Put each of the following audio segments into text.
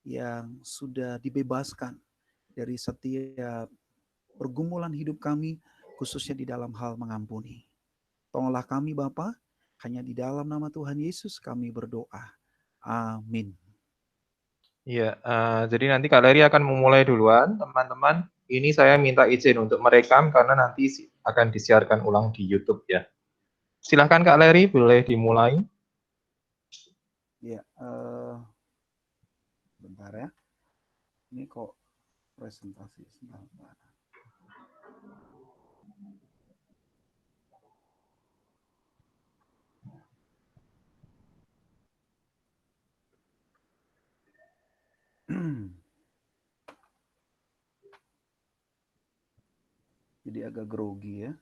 yang sudah dibebaskan dari setiap pergumulan hidup kami, khususnya di dalam hal mengampuni. Tolonglah kami Bapa, hanya di dalam nama Tuhan Yesus kami berdoa. Amin. Iya, jadi nanti Kak Leri akan memulai duluan, teman-teman. Ini saya minta izin untuk merekam karena nanti akan disiarkan ulang di YouTube ya. Silahkan Kak Leri, boleh dimulai. Ya, bentar ya. Ini kok presentasi sebentar. Jadi agak grogi ya.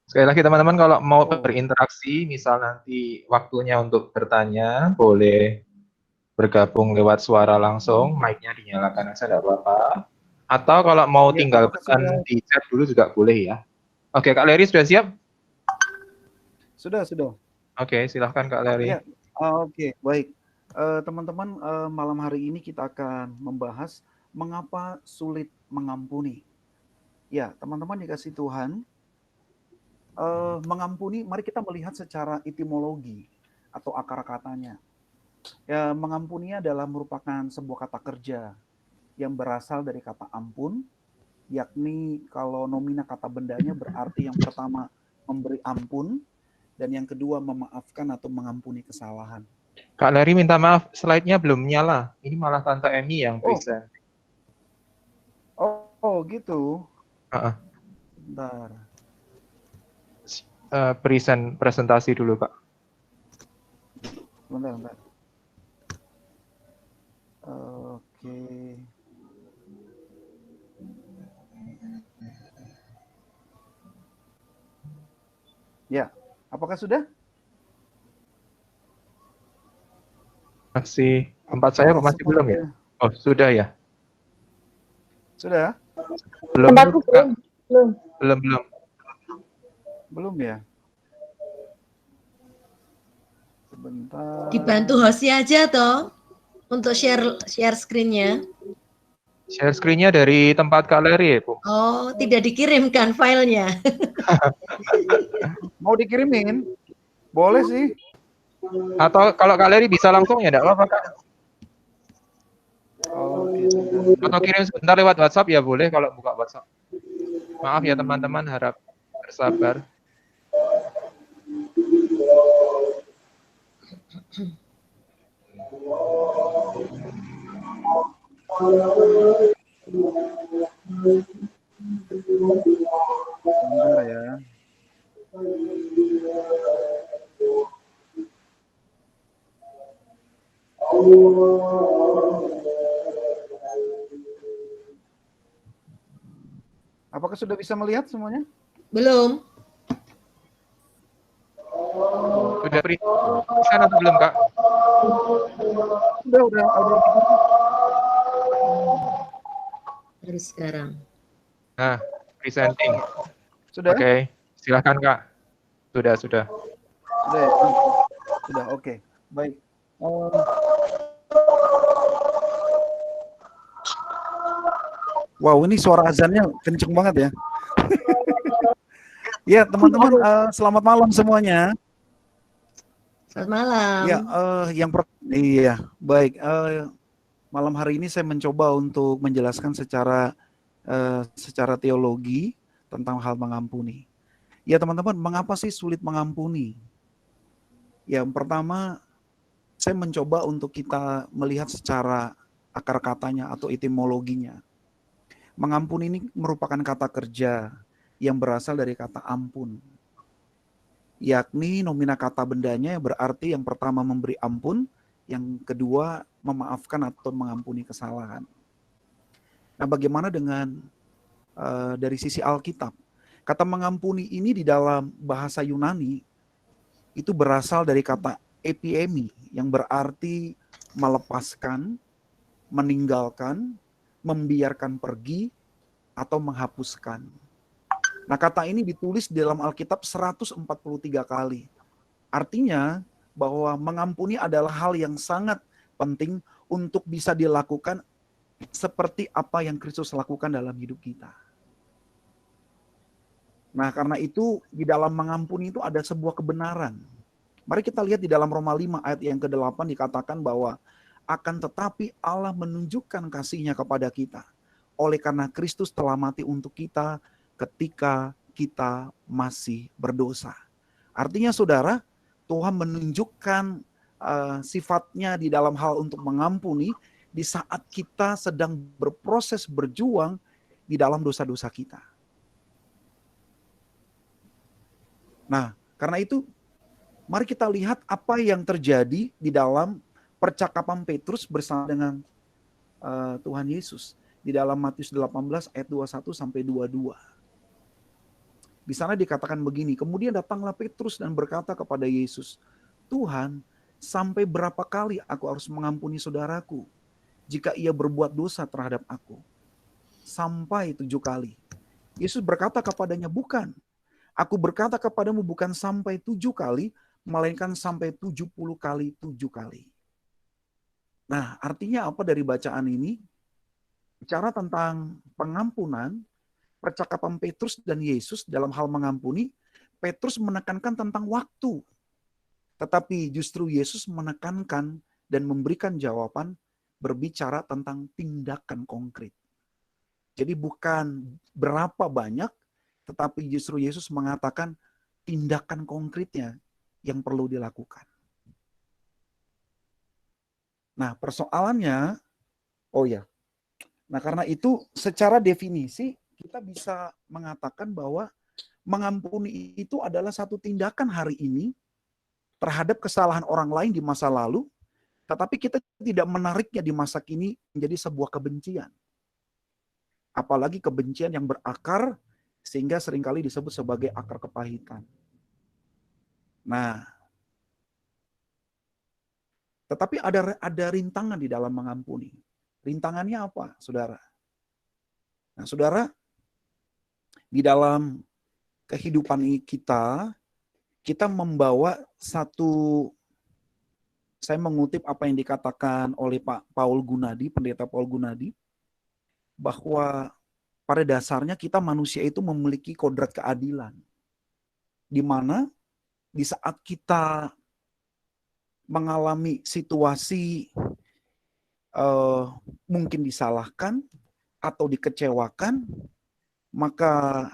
Sekali lagi teman-teman, kalau mau berinteraksi, misal nanti waktunya untuk bertanya, boleh bergabung lewat suara langsung, mic-nya dinyalakan aja, tidak apa-apa. Atau kalau mau Ya, tinggal pesan di chat dulu juga boleh ya. Oke, Kak Leri sudah siap? Sudah. Oke, silahkan Kak Leri. Ya, oke, baik. Teman-teman, malam hari ini kita akan membahas mengapa sulit mengampuni. Ya, teman-teman dikasih Tuhan, mengampuni, mari kita melihat secara etimologi atau akar katanya. Ya, mengampuni adalah merupakan sebuah kata kerja yang berasal dari kata ampun, yakni kalau nomina kata bendanya berarti yang pertama memberi ampun, dan yang kedua memaafkan atau mengampuni kesalahan. Kak Leri minta maaf, slide-nya belum nyala. Ini malah Tante Emi yang present. Oh gitu. Bentar. Presentasi dulu, Pak. Bentar. Oke. Ya, apakah sudah? Masih, tempat saya masih belum ya? Oh, sudah ya? Sudah? Belum. Belum ya? Sebentar. Dibantu hostnya aja toh untuk share screen-nya. Share screen-nya dari tempat Kak Leri ya, Bu? Oh, tidak dikirimkan filenya. Mau dikirimin? Boleh sih. Atau kalau Kak Leri bisa langsung ya, enggak apa-apa, Kak. Atau kirim sebentar lewat WhatsApp ya boleh kalau buka WhatsApp. Maaf ya teman-teman, harap bersabar. Sebentar ya. Apakah sudah bisa melihat semuanya? Belum. Sudah present atau belum, Kak? Udah. Baru sekarang. Nah, presenting. Sudah? Oke, silahkan Kak. Sudah. Sudah, oke. Baik. Wow, ini suara azannya kenceng banget ya. Ya, teman-teman, selamat malam semuanya. Selamat malam. Ya, baik. Malam hari ini saya mencoba untuk menjelaskan secara teologi tentang hal mengampuni. Ya, teman-teman, mengapa sih sulit mengampuni? Yang pertama, saya mencoba untuk kita melihat secara akar katanya atau etimologinya. Mengampuni ini merupakan kata kerja yang berasal dari kata ampun, yakni nomina kata bendanya berarti yang pertama memberi ampun, yang kedua memaafkan atau mengampuni kesalahan. Nah, bagaimana dengan dari sisi Alkitab? Kata mengampuni ini di dalam bahasa Yunani itu berasal dari kata epiemi yang berarti melepaskan, meninggalkan, membiarkan pergi, atau menghapuskan. Nah, kata ini ditulis di dalam Alkitab 143 kali. Artinya, bahwa mengampuni adalah hal yang sangat penting untuk bisa dilakukan seperti apa yang Kristus lakukan dalam hidup kita. Nah, karena itu di dalam mengampuni itu ada sebuah kebenaran. Mari kita lihat di dalam Roma 5 ayat yang ke-8 dikatakan bahwa akan tetapi Allah menunjukkan kasih-Nya kepada kita oleh karena Kristus telah mati untuk kita ketika kita masih berdosa. Artinya saudara, Tuhan menunjukkan sifatnya di dalam hal untuk mengampuni di saat kita sedang berproses berjuang di dalam dosa-dosa kita. Nah, karena itu mari kita lihat apa yang terjadi di dalam percakapan Petrus bersama dengan Tuhan Yesus di dalam Matius 18 ayat 21 sampai 22. Di sana dikatakan begini, kemudian datanglah Petrus dan berkata kepada Yesus, Tuhan, sampai berapa kali aku harus mengampuni saudaraku jika ia berbuat dosa terhadap aku? Sampai 7 kali. Yesus berkata kepadanya, bukan. Aku berkata kepadamu bukan sampai 7 kali, melainkan sampai 70 kali 7 kali. Nah, artinya apa dari bacaan ini? Bicara tentang pengampunan, percakapan Petrus dan Yesus dalam hal mengampuni, Petrus menekankan tentang waktu. Tetapi justru Yesus menekankan dan memberikan jawaban berbicara tentang tindakan konkret. Jadi bukan berapa banyak, tetapi justru Yesus mengatakan tindakan konkretnya yang perlu dilakukan. Nah, persoalannya, nah karena itu secara definisi kita bisa mengatakan bahwa mengampuni itu adalah satu tindakan hari ini terhadap kesalahan orang lain di masa lalu, tetapi kita tidak menariknya di masa kini menjadi sebuah kebencian. Apalagi kebencian yang berakar sehingga seringkali disebut sebagai akar kepahitan. Nah, tetapi ada rintangan di dalam mengampuni. Rintangannya apa, saudara? Nah, saudara, di dalam kehidupan kita membawa satu, saya mengutip apa yang dikatakan oleh Pak Paul Gunadi, Pendeta Paul Gunadi, bahwa pada dasarnya kita manusia itu memiliki kodrat keadilan. Di mana di saat kita mengalami situasi mungkin disalahkan atau dikecewakan, maka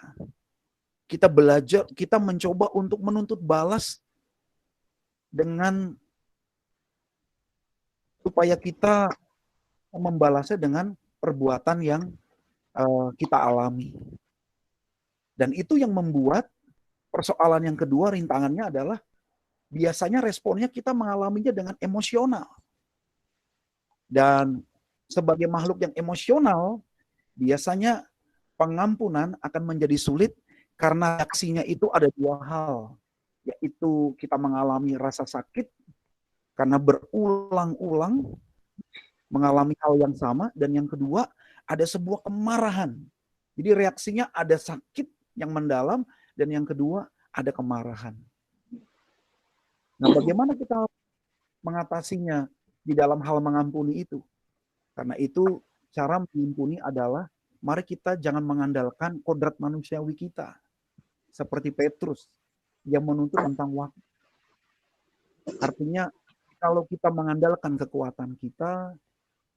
kita belajar, kita mencoba untuk menuntut balas dengan supaya kita membalasnya dengan perbuatan yang kita alami. Dan itu yang membuat persoalan yang kedua, rintangannya adalah biasanya responnya kita mengalaminya dengan emosional. Dan sebagai makhluk yang emosional, biasanya pengampunan akan menjadi sulit karena reaksinya itu ada dua hal. Yaitu kita mengalami rasa sakit karena berulang-ulang mengalami hal yang sama. Dan yang kedua, ada sebuah kemarahan. Jadi reaksinya ada sakit yang mendalam dan yang kedua ada kemarahan. Nah, bagaimana kita mengatasinya di dalam hal mengampuni itu? Karena itu cara mengampuni adalah mari kita jangan mengandalkan kodrat manusiawi kita. Seperti Petrus yang menuntut tentang waktu. Artinya kalau kita mengandalkan kekuatan kita,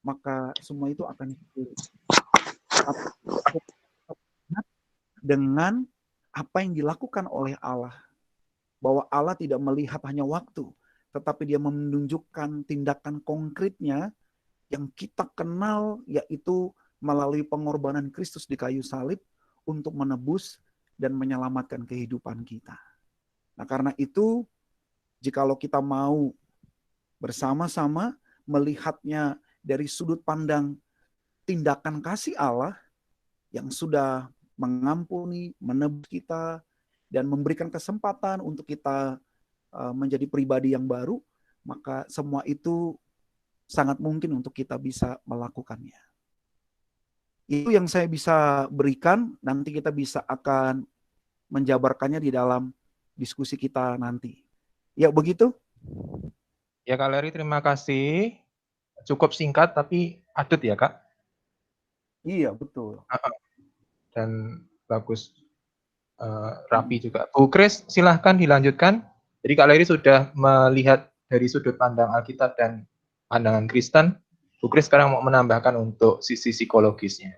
maka semua itu akan sulit. Dengan apa yang dilakukan oleh Allah. Bahwa Allah tidak melihat hanya waktu, tetapi dia menunjukkan tindakan konkretnya yang kita kenal, yaitu melalui pengorbanan Kristus di kayu salib untuk menebus dan menyelamatkan kehidupan kita. Nah, karena itu, jikalau kita mau bersama-sama melihatnya dari sudut pandang tindakan kasih Allah yang sudah mengampuni, menebus kita, dan memberikan kesempatan untuk kita menjadi pribadi yang baru, maka semua itu sangat mungkin untuk kita bisa melakukannya. Itu yang saya bisa berikan, nanti kita bisa akan menjabarkannya di dalam diskusi kita nanti. Ya begitu, Ya Kak Leri, terima kasih. Cukup singkat tapi padat ya Kak. Iya, betul. Heeh, dan bagus, rapi juga. Bu Kris, silahkan dilanjutkan. Jadi Kak Leri sudah melihat dari sudut pandang Alkitab dan pandangan Kristen. Bu Kris sekarang mau menambahkan untuk sisi psikologisnya.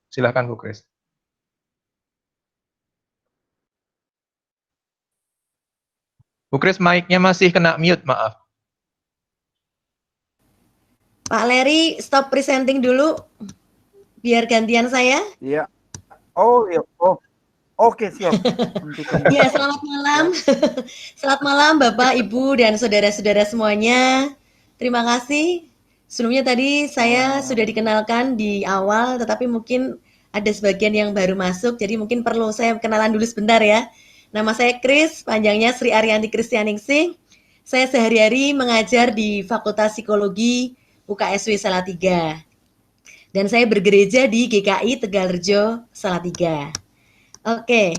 Silahkan Bu Kris. Bu Kris, mic-nya masih kena mute, maaf. Pak Leri, stop presenting dulu, biar gantian saya. Iya. Oh, iya. Oh, oke, siap. Hentikan dulu. Ya, selamat malam. Selamat malam Bapak, Ibu, dan saudara-saudara semuanya. Terima kasih. Sebelumnya tadi saya sudah dikenalkan di awal, tetapi mungkin ada sebagian yang baru masuk, jadi mungkin perlu saya kenalan dulu sebentar ya. Nama saya Kris, panjangnya Sri Arianti Kristianingsih. Saya sehari-hari mengajar di Fakultas Psikologi UKSW Salatiga. Dan saya bergereja di GKI Tegalrejo Salatiga. Oke,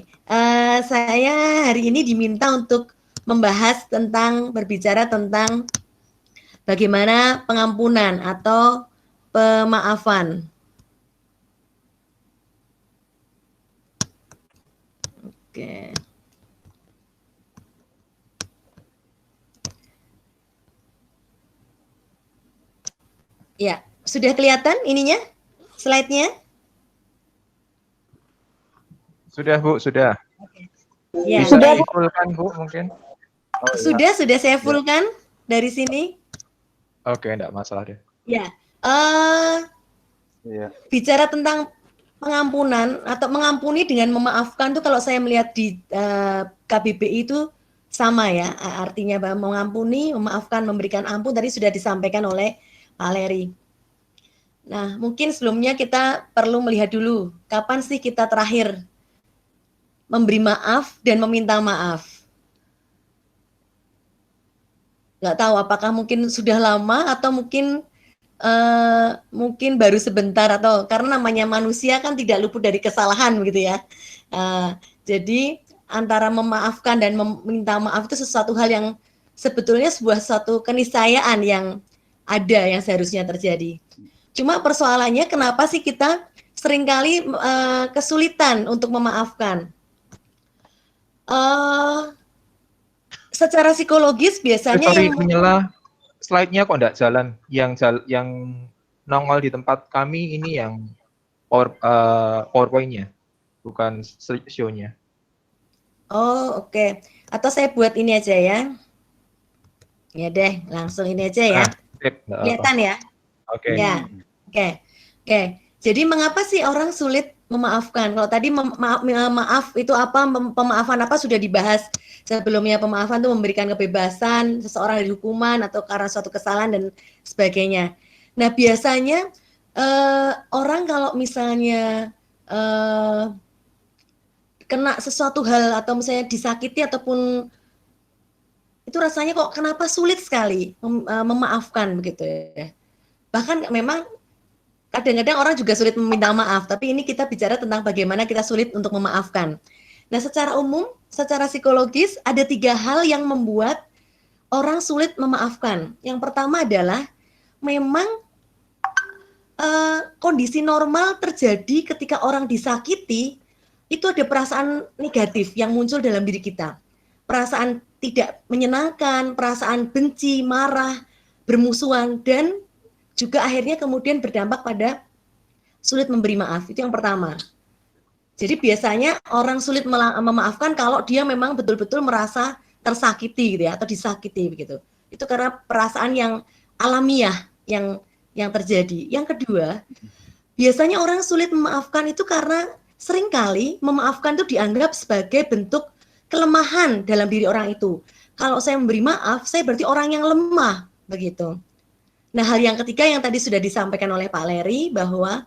saya hari ini diminta untuk membahas berbicara tentang bagaimana pengampunan atau pemaafan. Oke. Ya, sudah kelihatan ininya? Slide-nya? Sudah Bu, sudah. Ya, Bisa baik. difulkan Bu mungkin? Oh, iya. Sudah saya fullkan dari sini. Oke, enggak masalah deh. Ya, Iya. bicara tentang pengampunan atau mengampuni dengan memaafkan tuh kalau saya melihat di KBBI itu sama ya, artinya bahwa mengampuni, memaafkan, memberikan ampun tadi sudah disampaikan oleh Pak Leri. Nah, mungkin sebelumnya kita perlu melihat dulu kapan sih kita terakhir memberi maaf dan meminta maaf. Nggak tahu apakah mungkin sudah lama atau mungkin baru sebentar, atau karena namanya manusia kan tidak luput dari kesalahan begitu ya. Jadi antara memaafkan dan meminta maaf itu sesuatu hal yang sebetulnya suatu keniscayaan yang ada yang seharusnya terjadi. Cuma persoalannya kenapa sih kita seringkali kesulitan untuk memaafkan? Secara psikologis biasanya Sorry, yang menyela, slide-nya kok enggak jalan. Yang nongol di tempat kami ini yang PowerPoint-nya, bukan show-nya. Oh, oke. Atau saya buat ini aja ya. Ya deh, langsung ini aja ya. Kelihatan ya? Oke. Ya. Oke. Jadi mengapa sih orang sulit memaafkan? Kalau tadi maaf itu apa? Pemaafan apa sudah dibahas sebelumnya. Pemaafan itu memberikan kebebasan seseorang dari hukuman atau karena suatu kesalahan dan sebagainya. Nah, biasanya orang kalau misalnya kena sesuatu hal atau misalnya disakiti ataupun itu rasanya kok kenapa sulit sekali memaafkan begitu ya. Bahkan memang kadang-kadang orang juga sulit meminta maaf, tapi ini kita bicara tentang bagaimana kita sulit untuk memaafkan. Nah, secara umum, secara psikologis ada 3 hal yang membuat orang sulit memaafkan. Yang pertama adalah memang kondisi normal terjadi ketika orang disakiti, itu ada perasaan negatif yang muncul dalam diri kita. Perasaan tidak menyenangkan, perasaan benci, marah, bermusuhan, dan juga akhirnya kemudian berdampak pada sulit memberi maaf. Itu yang pertama. Jadi biasanya orang sulit memaafkan kalau dia memang betul-betul merasa tersakiti gitu ya, atau disakiti begitu. Itu karena perasaan yang alamiah yang terjadi. Yang kedua, biasanya orang sulit memaafkan itu karena seringkali memaafkan itu dianggap sebagai bentuk kelemahan dalam diri orang itu. Kalau saya memberi maaf, saya berarti orang yang lemah, begitu. Nah, hal yang ketiga yang tadi sudah disampaikan oleh Pak Leri, bahwa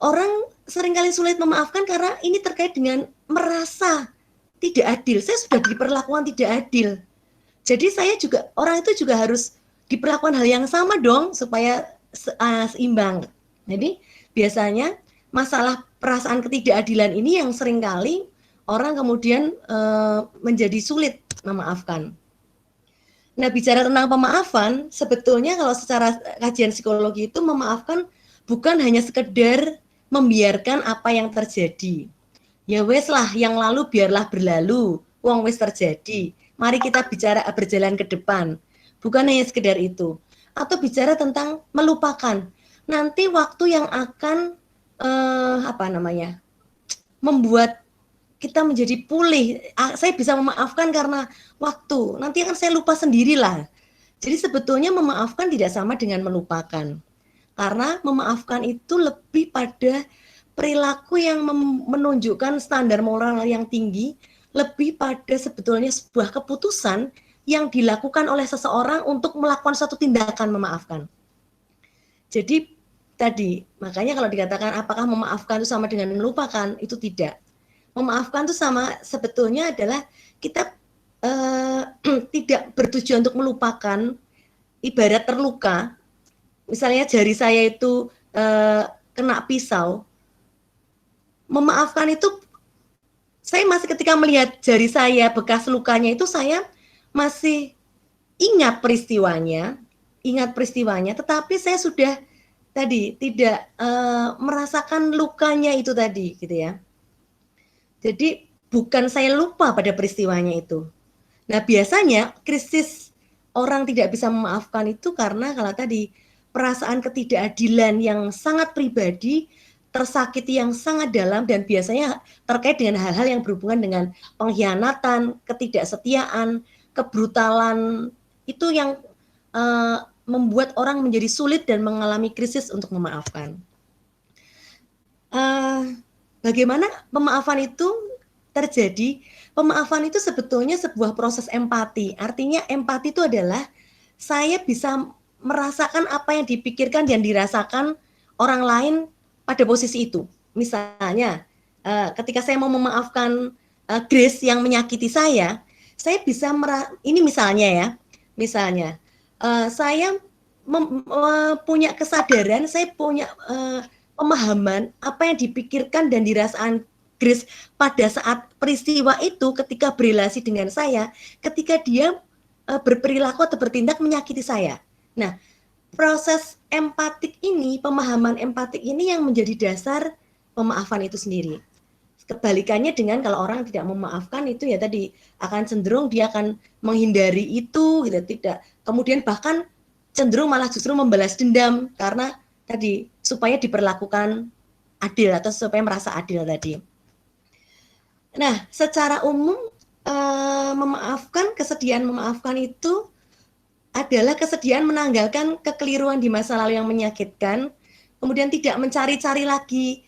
orang seringkali sulit memaafkan karena ini terkait dengan merasa tidak adil. Saya sudah diperlakukan tidak adil. Jadi orang itu juga harus diperlakukan hal yang sama dong supaya seimbang. Jadi biasanya masalah perasaan ketidakadilan ini yang seringkali orang kemudian menjadi sulit memaafkan. Nah, bicara tentang pemaafan, sebetulnya kalau secara kajian psikologi itu memaafkan bukan hanya sekedar membiarkan apa yang terjadi. Ya wes lah, yang lalu biarlah berlalu, wong wes terjadi. Mari kita bicara berjalan ke depan. Bukan hanya sekedar itu. Atau bicara tentang melupakan. Nanti waktu yang akan membuat kita menjadi pulih. Saya bisa memaafkan karena waktu. Nanti akan saya lupa sendirilah. Jadi sebetulnya memaafkan tidak sama dengan melupakan. Karena memaafkan itu lebih pada perilaku yang menunjukkan standar moral yang tinggi, lebih pada sebetulnya sebuah keputusan yang dilakukan oleh seseorang untuk melakukan suatu tindakan memaafkan. Jadi tadi, makanya kalau dikatakan apakah memaafkan itu sama dengan melupakan, itu tidak. Memaafkan itu sama sebetulnya adalah kita tidak bertujuan untuk melupakan, ibarat terluka. Misalnya jari saya itu kena pisau, memaafkan itu saya masih ketika melihat jari saya bekas lukanya itu saya masih ingat peristiwanya, tetapi saya sudah tadi tidak merasakan lukanya itu tadi, gitu ya. Jadi bukan saya lupa pada peristiwanya itu. Nah, biasanya krisis orang tidak bisa memaafkan itu karena kalau tadi perasaan ketidakadilan yang sangat pribadi, tersakiti yang sangat dalam, dan biasanya terkait dengan hal-hal yang berhubungan dengan pengkhianatan, ketidaksetiaan, kebrutalan, itu yang membuat orang menjadi sulit dan mengalami krisis untuk memaafkan. Bagaimana pemaafan itu terjadi? Pemaafan itu sebetulnya sebuah proses empati. Artinya empati itu adalah saya bisa merasakan apa yang dipikirkan dan dirasakan orang lain pada posisi itu. Misalnya, ketika saya mau memaafkan Grace yang menyakiti saya bisa ini misalnya saya punya kesadaran, saya punya pemahaman apa yang dipikirkan dan dirasakan Grace pada saat peristiwa itu ketika berrelasi dengan saya, ketika dia berperilaku atau bertindak menyakiti saya. Nah, proses empatik ini, pemahaman empatik ini yang menjadi dasar pemaafan itu sendiri. Kebalikannya dengan kalau orang tidak memaafkan itu ya tadi akan cenderung dia akan menghindari itu, gitu, tidak. Kemudian bahkan cenderung malah justru membalas dendam karena tadi supaya diperlakukan adil atau supaya merasa adil tadi. Nah, secara umum kesediaan memaafkan itu adalah kesediaan menanggalkan kekeliruan di masa lalu yang menyakitkan, kemudian tidak mencari-cari lagi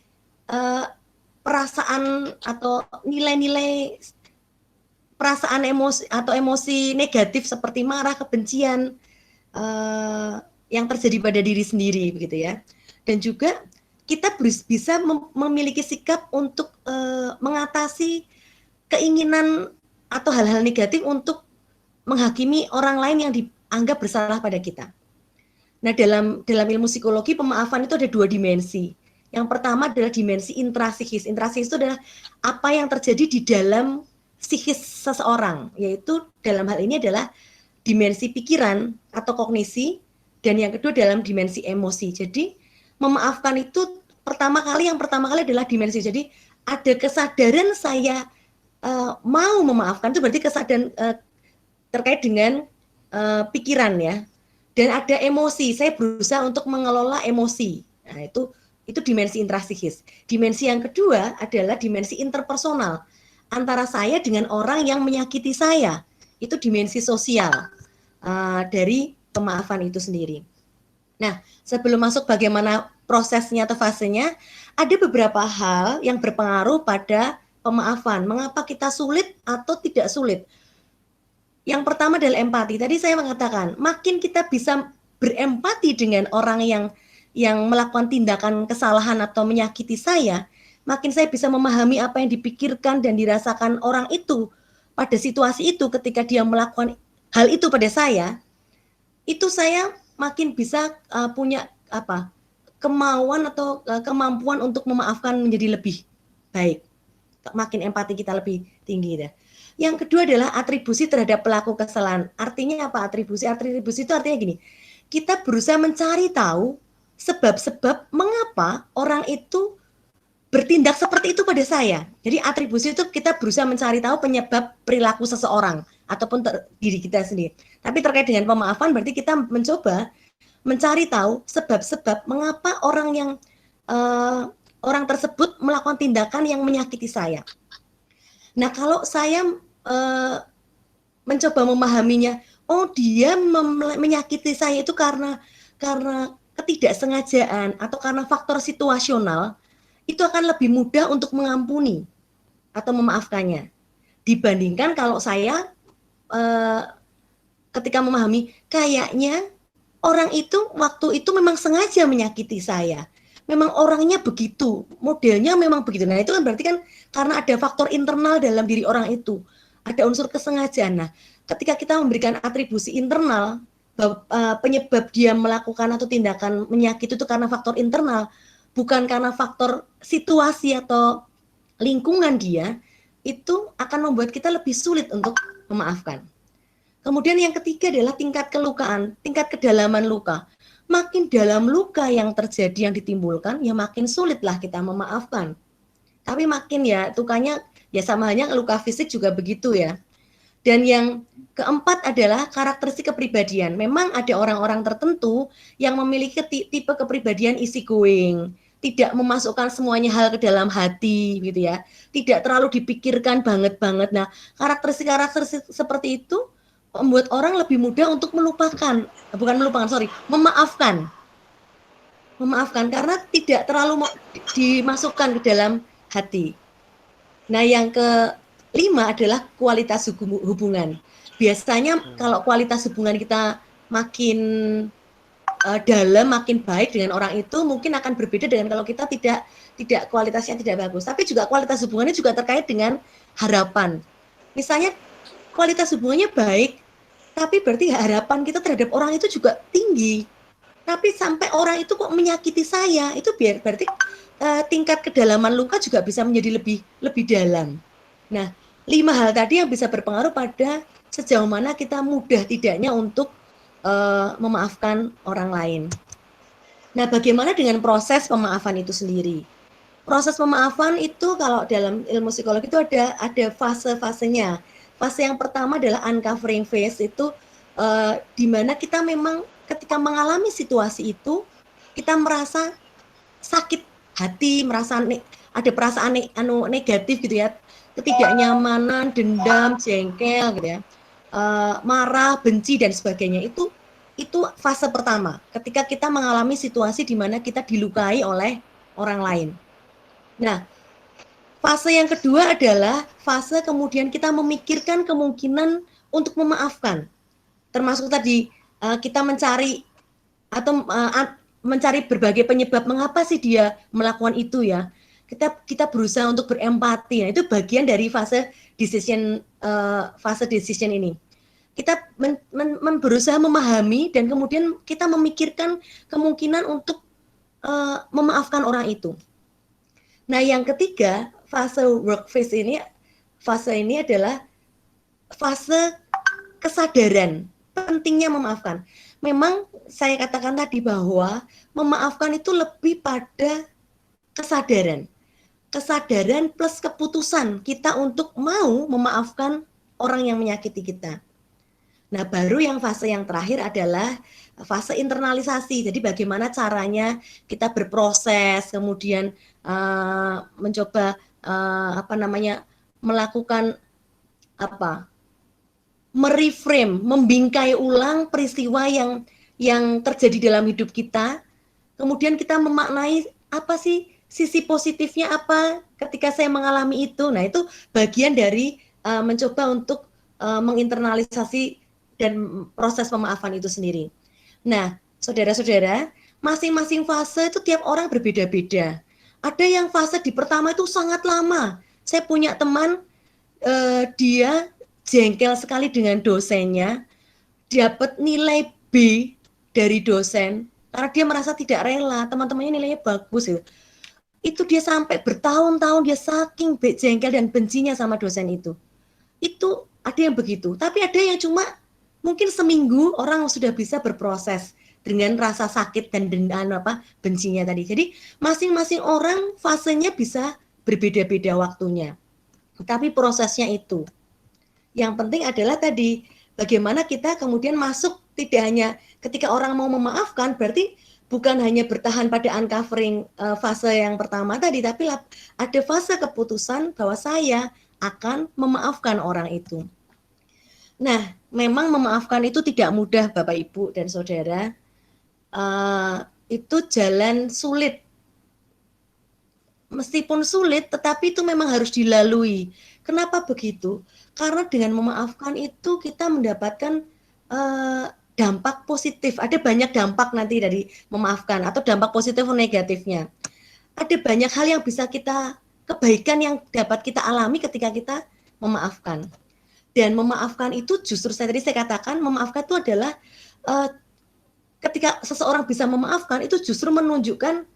perasaan atau nilai-nilai perasaan emosi atau emosi negatif seperti marah, kebencian yang terjadi pada diri sendiri, begitu ya. Dan juga kita bisa memiliki sikap untuk mengatasi keinginan atau hal-hal negatif untuk menghakimi orang lain yang dianggap bersalah pada kita. Nah, dalam ilmu psikologi pemaafan itu ada 2 dimensi. Yang pertama adalah dimensi intrapsikis. Intrapsikis itu adalah apa yang terjadi di dalam psikis seseorang, yaitu dalam hal ini adalah dimensi pikiran atau kognisi, dan yang kedua dalam dimensi emosi. Jadi memaafkan itu yang pertama kali adalah dimensi. Jadi ada kesadaran saya mau memaafkan, itu berarti kesadaran terkait dengan pikiran ya. Dan ada emosi, saya berusaha untuk mengelola emosi. Nah, itu dimensi intrapsikis. Dimensi yang kedua adalah dimensi interpersonal antara saya dengan orang yang menyakiti saya. Itu dimensi sosial dari pemaafan itu sendiri. Nah, sebelum masuk bagaimana prosesnya atau fasenya, ada beberapa hal yang berpengaruh pada pemaafan. Mengapa kita sulit atau tidak sulit? Yang pertama adalah empati. Tadi saya mengatakan, makin kita bisa berempati dengan orang yang melakukan tindakan kesalahan atau menyakiti saya, makin saya bisa memahami apa yang dipikirkan dan dirasakan orang itu pada situasi itu ketika dia melakukan hal itu pada saya, itu saya makin bisa punya kemauan atau kemampuan untuk memaafkan menjadi lebih baik. Makin empati kita lebih tinggi deh. Yang kedua adalah atribusi terhadap pelaku kesalahan. Artinya apa atribusi? Atribusi itu artinya gini, kita berusaha mencari tahu sebab-sebab mengapa orang itu bertindak seperti itu pada saya. Jadi atribusi itu kita berusaha mencari tahu penyebab perilaku seseorang ataupun diri kita sendiri. Tapi terkait dengan pemaafan berarti kita mencoba mencari tahu sebab-sebab mengapa orang tersebut melakukan tindakan yang menyakiti saya. Nah, kalau saya mencoba memahaminya, oh dia menyakiti saya itu karena ketidaksengajaan atau karena faktor situasional, itu akan lebih mudah untuk mengampuni atau memaafkannya. Dibandingkan kalau saya ketika memahami, kayaknya orang itu waktu itu memang sengaja menyakiti saya. Memang orangnya begitu, modelnya memang begitu. Nah, itu kan berarti kan karena ada faktor internal dalam diri orang itu. Ada unsur kesengajaan. Nah, ketika kita memberikan atribusi internal, penyebab dia melakukan atau tindakan menyakiti itu karena faktor internal, bukan karena faktor situasi atau lingkungan dia, itu akan membuat kita lebih sulit untuk memaafkan. Kemudian yang ketiga adalah tingkat kelukaan, tingkat kedalaman luka. Makin dalam luka yang terjadi, yang ditimbulkan, ya makin sulitlah kita memaafkan. Tapi makin ya, lukanya ya sama halnya luka fisik juga begitu ya. Dan yang keempat adalah karakteristik kepribadian. Memang ada orang-orang tertentu yang memiliki tipe kepribadian easy going, tidak memasukkan semuanya hal ke dalam hati gitu ya. Tidak terlalu dipikirkan banget-banget. Nah, karakteristik seperti itu membuat orang lebih mudah untuk memaafkan karena tidak terlalu dimasukkan ke dalam hati. Nah, yang kelima adalah kualitas hubungan. Biasanya kalau kualitas hubungan kita makin dalam, makin baik dengan orang itu, mungkin akan berbeda dengan kalau kita tidak kualitasnya tidak bagus. Tapi juga kualitas hubungannya juga terkait dengan harapan. Misalnya kualitas hubungannya baik, tapi berarti harapan kita terhadap orang itu juga tinggi. Tapi sampai orang itu kok menyakiti saya, itu berarti tingkat kedalaman luka juga bisa menjadi lebih dalam. Nah, 5 hal tadi yang bisa berpengaruh pada sejauh mana kita mudah tidaknya untuk memaafkan orang lain. Nah, bagaimana dengan proses pemaafan itu sendiri? Proses pemaafan itu kalau dalam ilmu psikologi itu ada fase-fasenya. Fase yang pertama adalah uncovering phase, itu di mana kita memang ketika mengalami situasi itu kita merasa sakit hati, merasa ada perasaan negatif gitu ya, ketidaknyamanan, dendam, jengkel gitu ya, marah, benci dan sebagainya. Itu fase pertama ketika kita mengalami situasi di mana kita dilukai oleh orang lain. Nah, fase yang kedua adalah fase kemudian kita memikirkan kemungkinan untuk memaafkan. Termasuk tadi kita mencari atau mencari berbagai penyebab mengapa sih dia melakukan itu ya. Kita berusaha untuk berempati. Nah, itu bagian dari fase decision ini. Kita berusaha memahami dan kemudian kita memikirkan kemungkinan untuk memaafkan orang itu. Nah, yang ketiga, fase work phase ini adalah fase kesadaran pentingnya memaafkan. Memang saya katakan tadi bahwa memaafkan itu lebih pada kesadaran plus keputusan kita untuk mau memaafkan orang yang menyakiti kita. Nah, baru yang fase yang terakhir adalah fase internalisasi. Jadi bagaimana caranya kita berproses, kemudian mencoba melakukan mereframe, membingkai ulang peristiwa yang terjadi dalam hidup kita. Kemudian kita memaknai apa sih sisi positifnya apa ketika saya mengalami itu. Nah, itu bagian dari mencoba untuk menginternalisasi dan proses pemaafan itu sendiri. Nah, saudara-saudara, masing-masing fase itu tiap orang berbeda-beda. Ada yang fase di pertama itu sangat lama. Saya punya teman, dia jengkel sekali dengan dosennya, dapat nilai B dari dosen, karena dia merasa tidak rela, teman-temannya nilainya bagus. Itu dia sampai bertahun-tahun dia saking jengkel dan bencinya sama dosen itu. Itu ada yang begitu, tapi ada yang cuma mungkin seminggu orang sudah bisa berproses dengan rasa sakit dan bencinya tadi. Jadi masing-masing orang fasenya bisa berbeda-beda waktunya. Tapi prosesnya itu. Yang penting adalah tadi bagaimana kita kemudian masuk, tidak hanya ketika orang mau memaafkan berarti bukan hanya bertahan pada uncovering fase yang pertama tadi, tapi ada fase keputusan bahwa saya akan memaafkan orang itu. Nah, memang memaafkan itu tidak mudah Bapak Ibu dan Saudara. Itu jalan sulit. Meskipun sulit, tetapi itu memang harus dilalui. Kenapa begitu? Karena dengan memaafkan itu kita mendapatkan dampak positif. Ada banyak dampak nanti dari memaafkan, atau dampak positif atau negatifnya. Ada banyak hal yang bisa kita, kebaikan yang dapat kita alami ketika kita memaafkan. Dan memaafkan itu justru tadi saya katakan, memaafkan itu adalah ketika seseorang bisa memaafkan itu justru menunjukkan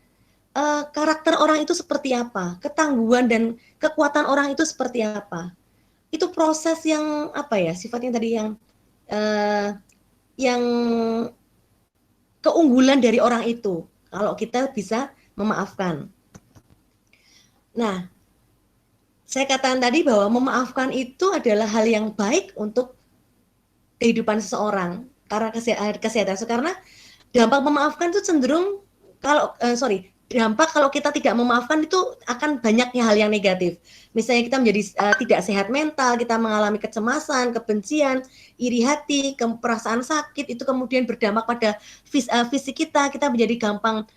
karakter orang itu seperti apa, ketangguhan dan kekuatan orang itu seperti apa. Itu proses yang apa ya, sifatnya tadi yang keunggulan dari orang itu kalau kita bisa memaafkan. Nah, saya katakan tadi bahwa memaafkan itu adalah hal yang baik untuk kehidupan seseorang karena kesehatan. Karena dampak memaafkan itu cenderung dampak kalau kita tidak memaafkan itu akan banyaknya hal yang negatif. Misalnya kita menjadi tidak sehat mental, kita mengalami kecemasan, kebencian, iri hati, perasaan sakit, itu kemudian berdampak pada fisik kita menjadi gampang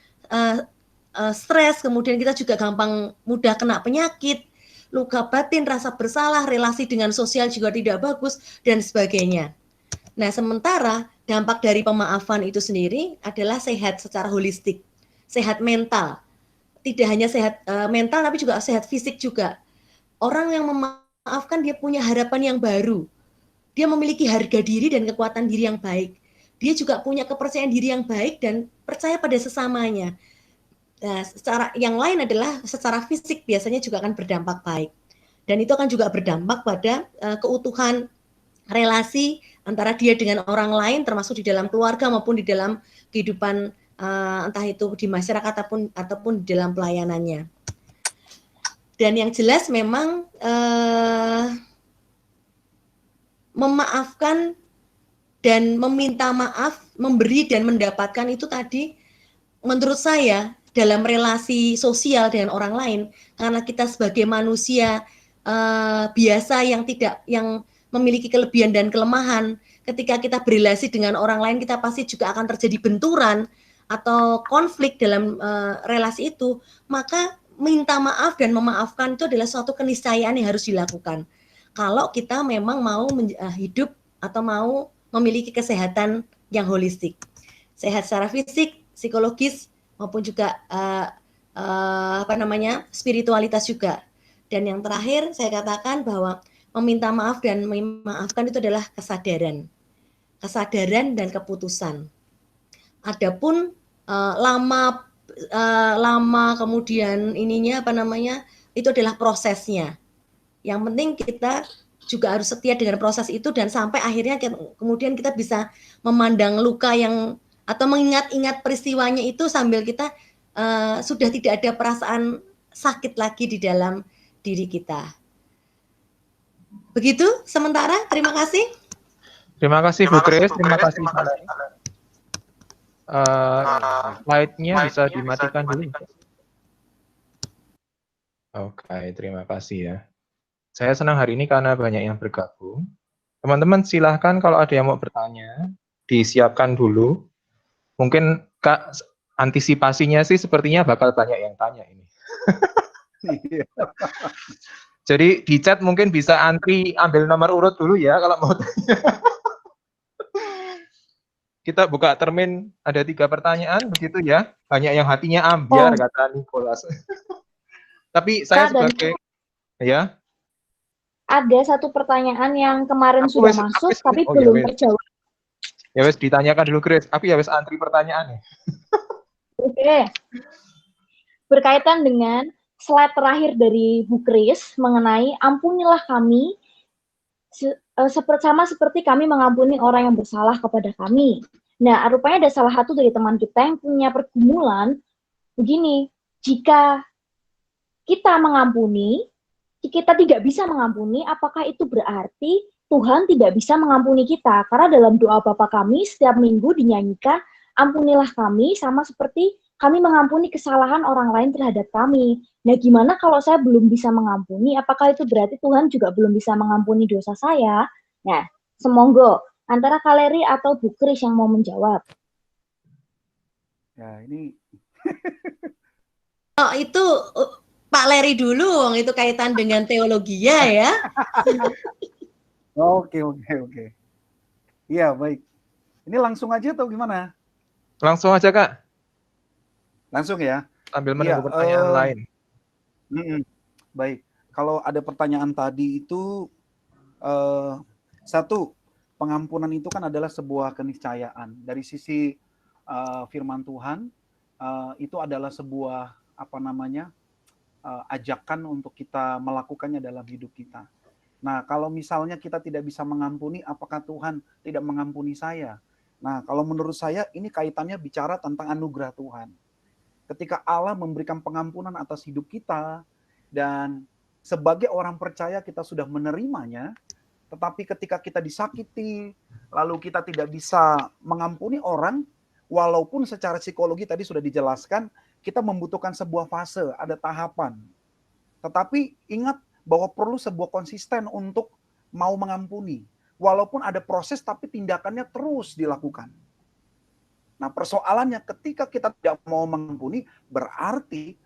stres, kemudian kita juga gampang mudah kena penyakit, luka batin, rasa bersalah, relasi dengan sosial juga tidak bagus, dan sebagainya. Nah, sementara dampak dari pemaafan itu sendiri adalah sehat secara holistik, sehat mental. Tidak hanya sehat mental, tapi juga sehat fisik juga. Orang yang memaafkan dia punya harapan yang baru. Dia memiliki harga diri dan kekuatan diri yang baik. Dia juga punya kepercayaan diri yang baik dan percaya pada sesamanya. Nah, secara yang lain adalah secara fisik biasanya juga akan berdampak baik. Dan itu akan juga berdampak pada keutuhan relasi antara dia dengan orang lain, termasuk di dalam keluarga maupun di dalam kehidupan entah itu di masyarakat ataupun di dalam pelayanannya. Dan yang jelas memang memaafkan dan meminta maaf, memberi dan mendapatkan itu tadi menurut saya dalam relasi sosial dengan orang lain, karena kita sebagai manusia biasa yang memiliki kelebihan dan kelemahan, ketika kita berrelasi dengan orang lain kita pasti juga akan terjadi benturan atau konflik dalam relasi itu, maka minta maaf dan memaafkan itu adalah suatu keniscayaan yang harus dilakukan. Kalau kita memang mau hidup atau mau memiliki kesehatan yang holistik, sehat secara fisik, psikologis maupun juga spiritualitas juga. Dan yang terakhir saya katakan bahwa meminta maaf dan memaafkan itu adalah kesadaran dan keputusan. Adapun lama kemudian itu adalah prosesnya. Yang penting kita juga harus setia dengan proses itu dan sampai akhirnya kemudian kita bisa memandang luka atau mengingat-ingat peristiwanya itu sambil kita sudah tidak ada perasaan sakit lagi di dalam diri kita. Begitu sementara, terima kasih. Terima kasih Bu Grace, terima kasih. Slide-nya bisa dimatikan dulu. Oke, terima kasih ya. Saya senang hari ini karena banyak yang bergabung. Teman-teman silahkan kalau ada yang mau bertanya, disiapkan dulu. Mungkin Kak, antisipasinya sih sepertinya bakal banyak yang tanya ini. Jadi di chat mungkin bisa antri ambil nomor urut dulu ya kalau mau tanya. Kita buka termin, ada 3 pertanyaan begitu ya. Banyak yang hatinya ambiar kata Nicholas. Tapi saya sebagai ya. Ada satu pertanyaan yang kemarin sudah masuk tapi belum terjawab. Ya wes ditanyakan dulu Grace. Aku ya wes antri pertanyaannya. Oke. Berkaitan dengan slide terakhir dari Bu Grace mengenai ampunilah kami sama seperti kami mengampuni orang yang bersalah kepada kami. Nah, rupanya ada salah satu dari teman kita yang punya pergumulan begini, jika kita mengampuni, kita tidak bisa mengampuni, apakah itu berarti Tuhan tidak bisa mengampuni kita? Karena dalam doa Bapa kami setiap minggu dinyanyikan, ampunilah kami sama seperti kami mengampuni kesalahan orang lain terhadap kami. Nah, gimana kalau saya belum bisa mengampuni? Apakah itu berarti Tuhan juga belum bisa mengampuni dosa saya? Nah, semonggo antara Kaleri atau Bu Kris yang mau menjawab. Ya, ini Oh, itu Pak Leri dulu, itu kaitan dengan teologia ya. oke. Iya, baik. Ini langsung aja atau gimana? Langsung aja Kak, Langsung ya. sambil Iya, menunggu pertanyaan lain. Baik. Kalau ada pertanyaan tadi itu satu, pengampunan itu kan adalah sebuah keniscayaan. Dari sisi firman Tuhan, itu adalah sebuah ajakan untuk kita melakukannya dalam hidup kita. Nah, kalau misalnya kita tidak bisa mengampuni, apakah Tuhan tidak mengampuni saya? Nah, kalau menurut saya ini kaitannya bicara tentang anugerah Tuhan. Ketika Allah memberikan pengampunan atas hidup kita, dan sebagai orang percaya kita sudah menerimanya, tetapi ketika kita disakiti, lalu kita tidak bisa mengampuni orang, walaupun secara psikologi tadi sudah dijelaskan, kita membutuhkan sebuah fase, ada tahapan. Tetapi ingat bahwa perlu sebuah konsisten untuk mau mengampuni. Walaupun ada proses, tapi tindakannya terus dilakukan. Nah, persoalannya ketika kita tidak mau mengampuni, berarti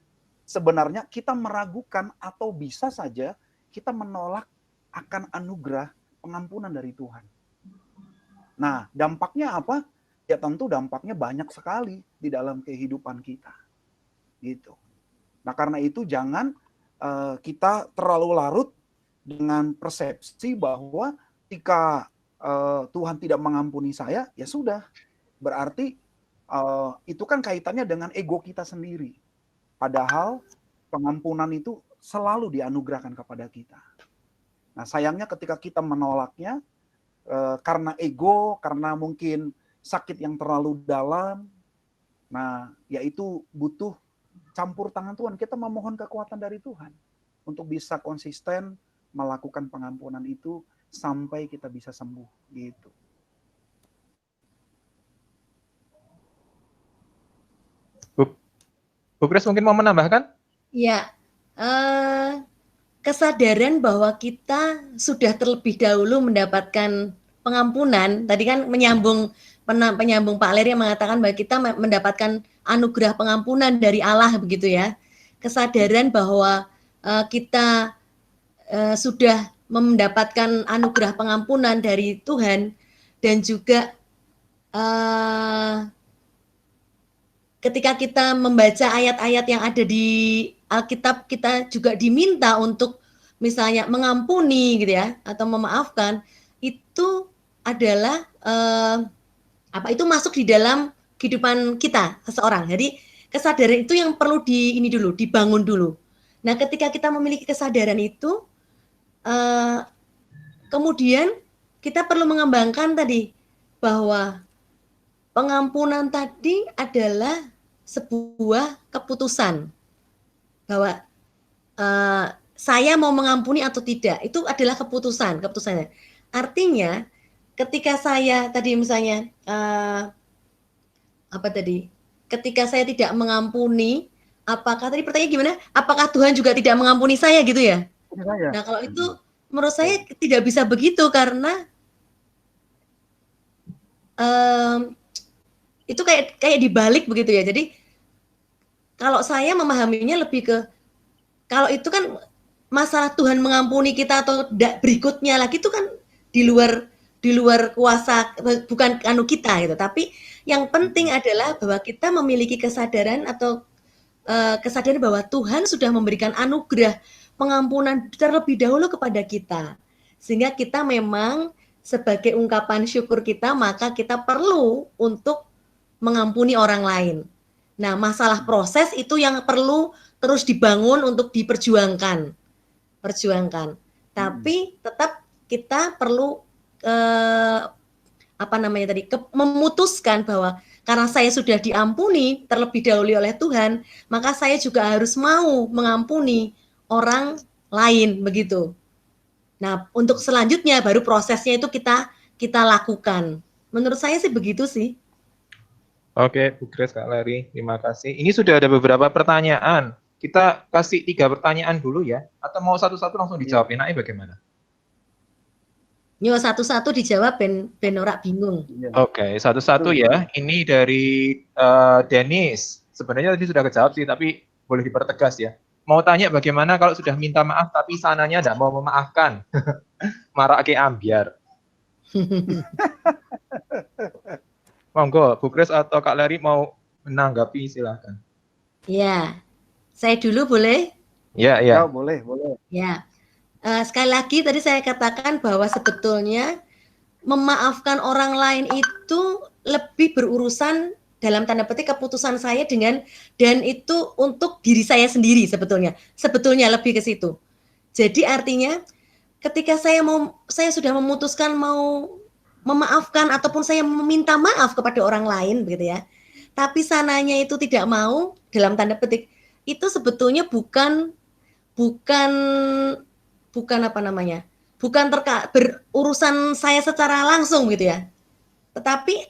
sebenarnya kita meragukan atau bisa saja kita menolak akan anugerah pengampunan dari Tuhan. Nah, dampaknya apa? Ya tentu dampaknya banyak sekali di dalam kehidupan kita. Gitu. Nah, karena itu jangan kita terlalu larut dengan persepsi bahwa ketika Tuhan tidak mengampuni saya, ya sudah. Berarti itu kan kaitannya dengan ego kita sendiri. Padahal pengampunan itu selalu dianugerahkan kepada kita. Nah, sayangnya ketika kita menolaknya karena ego, karena mungkin sakit yang terlalu dalam, nah, yaitu butuh campur tangan Tuhan. Kita memohon kekuatan dari Tuhan untuk bisa konsisten melakukan pengampunan itu sampai kita bisa sembuh gitu. Bu Kris mungkin mau menambahkan? Ya, kesadaran bahwa kita sudah terlebih dahulu mendapatkan pengampunan. Tadi kan penyambung Pak Leri yang mengatakan bahwa kita mendapatkan anugerah pengampunan dari Allah begitu ya. Kesadaran bahwa kita sudah mendapatkan anugerah pengampunan dari Tuhan, dan juga ketika kita membaca ayat-ayat yang ada di Alkitab, kita juga diminta untuk misalnya mengampuni gitu ya, atau memaafkan. Itu adalah itu masuk di dalam kehidupan kita seseorang. Jadi kesadaran itu yang perlu dibangun dulu. Nah, ketika kita memiliki kesadaran itu, kemudian kita perlu mengembangkan tadi bahwa pengampunan tadi adalah sebuah keputusan bahwa saya mau mengampuni atau tidak, itu adalah keputusannya. Artinya ketika saya tadi misalnya ketika saya tidak mengampuni, apakah tadi pertanyaannya gimana? Apakah Tuhan juga tidak mengampuni saya gitu ya? Nah, kalau itu menurut saya tidak bisa begitu, karena itu kayak dibalik begitu ya. Jadi kalau saya memahaminya lebih ke, kalau itu kan masalah Tuhan mengampuni kita atau berikutnya lagi, itu kan di luar kuasa, bukan kita gitu. Tapi yang penting adalah bahwa kita memiliki kesadaran atau kesadaran bahwa Tuhan sudah memberikan anugerah pengampunan terlebih dahulu kepada kita, sehingga kita memang sebagai ungkapan syukur kita, maka kita perlu untuk mengampuni orang lain. Nah, masalah proses itu yang perlu terus dibangun untuk diperjuangkan. Tapi tetap kita perlu memutuskan bahwa karena saya sudah diampuni terlebih dahulu oleh Tuhan, maka saya juga harus mau mengampuni orang lain begitu. Nah, untuk selanjutnya baru prosesnya itu kita lakukan. Menurut saya sih begitu sih. Oke, Bu Grace, Kak Leri, terima kasih. Ini sudah ada beberapa pertanyaan. Kita kasih 3 pertanyaan dulu ya, atau mau satu-satu langsung dijawab? Enaknya bagaimana? Yo satu-satu dijawab ben ora bingung. Oke, satu-satu ya. Ini dari Dennis. Sebenarnya tadi sudah kejawab sih, tapi boleh dipertegas ya. Mau tanya bagaimana kalau sudah minta maaf tapi sananya tidak mau memaafkan? Marah ke ambiar. Monggo, Bu Grace atau Kak Leri mau menanggapi, silahkan. Ya, saya dulu boleh? Ya. Boleh. Ya, sekali lagi tadi saya katakan bahwa sebetulnya memaafkan orang lain itu lebih berurusan dalam tanda petik keputusan saya dan itu untuk diri saya sendiri sebetulnya lebih ke situ. Jadi artinya ketika saya sudah memutuskan mau memaafkan ataupun saya meminta maaf kepada orang lain begitu ya, tapi sananya itu tidak mau dalam tanda petik, itu sebetulnya bukan berurusan saya secara langsung gitu ya. Tetapi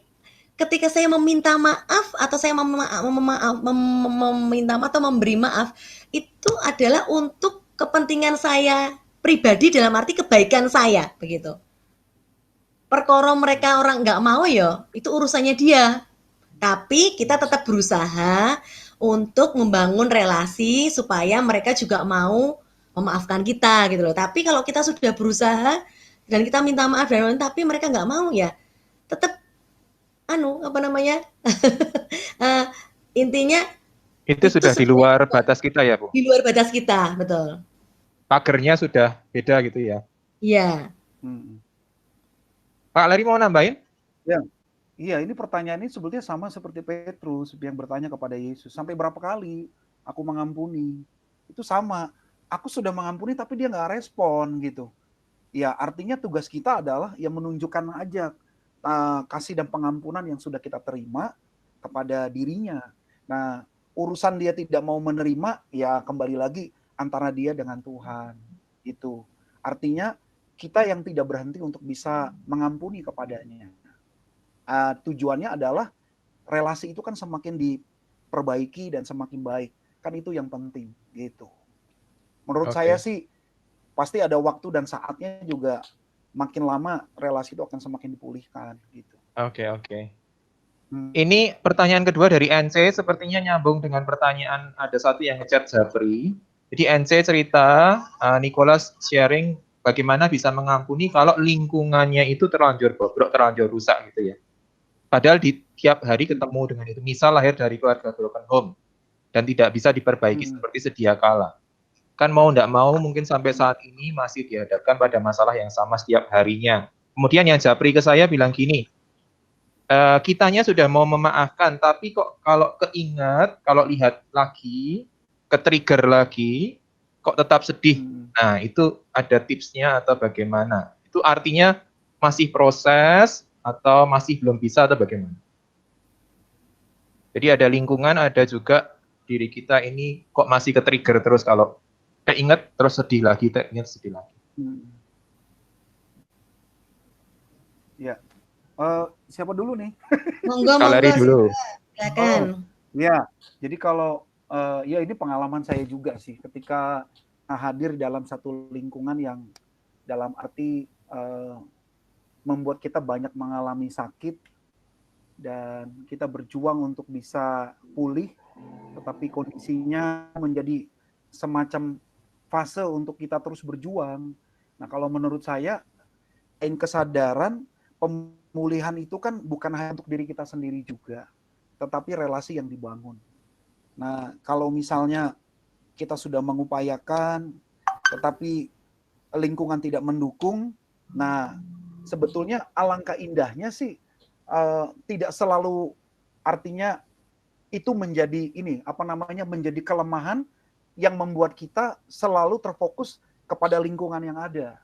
ketika saya meminta maaf atau saya meminta maaf atau memberi maaf, itu adalah untuk kepentingan saya pribadi dalam arti kebaikan saya begitu. Perkara mereka orang nggak mau ya, itu urusannya dia. Tapi kita tetap berusaha untuk membangun relasi supaya mereka juga mau memaafkan kita gitu loh. Tapi kalau kita sudah berusaha dan kita minta maaf tapi mereka nggak mau ya, tetap intinya Itu sudah di luar batas kita ya, Bu? Di luar batas kita, betul. Pagernya sudah beda gitu ya? Iya. Pak Leri mau nambahin? Iya, ini pertanyaan ini sebetulnya sama seperti Petrus yang bertanya kepada Yesus, sampai berapa kali aku mengampuni? Itu sama, aku sudah mengampuni tapi dia nggak respon gitu. Ya artinya tugas kita adalah ya menunjukkan aja kasih dan pengampunan yang sudah kita terima kepada dirinya. Nah, urusan dia tidak mau menerima, ya kembali lagi antara dia dengan Tuhan. Itu artinya kita yang tidak berhenti untuk bisa mengampuni kepadanya. Tujuannya adalah relasi itu kan semakin diperbaiki dan semakin baik. Kan itu yang penting gitu. Menurut saya sih pasti ada waktu dan saatnya juga, makin lama relasi itu akan semakin dipulihkan gitu. Oke. Ini pertanyaan kedua dari NC, sepertinya nyambung dengan pertanyaan ada satu yang ngechat Zafri. Jadi NC cerita, Nicholas sharing bagaimana bisa mengampuni kalau lingkungannya itu terlanjur bobrok, terlanjur rusak gitu ya. Padahal di tiap hari ketemu dengan itu, misal lahir dari keluarga broken home dan tidak bisa diperbaiki seperti sedia kala. Kan mau tidak mau mungkin sampai saat ini masih dihadapkan pada masalah yang sama setiap harinya. Kemudian yang Japri ke saya bilang gini, kitanya sudah mau memaafkan, tapi kok kalau keingat, kalau lihat lagi, ke-trigger lagi, kok tetap sedih. Nah, itu ada tipsnya atau bagaimana? Itu artinya masih proses atau masih belum bisa atau bagaimana? Jadi ada lingkungan, ada juga diri kita ini kok masih ke-trigger terus kalau ingat terus sedih lagi, ingat sedih lagi. Ya, siapa dulu nih? Monggo dulu. Silakan. Ya, jadi kalau ya ini pengalaman saya juga sih ketika hadir dalam satu lingkungan yang dalam arti membuat kita banyak mengalami sakit dan kita berjuang untuk bisa pulih, tetapi kondisinya menjadi semacam fase untuk kita terus berjuang. Nah, kalau menurut saya, kesadaran pemulihan itu kan bukan hanya untuk diri kita sendiri juga, tetapi relasi yang dibangun. Nah, kalau misalnya kita sudah mengupayakan, tetapi lingkungan tidak mendukung, nah sebetulnya alangkah indahnya sih tidak selalu artinya itu menjadi menjadi kelemahan yang membuat kita selalu terfokus kepada lingkungan yang ada.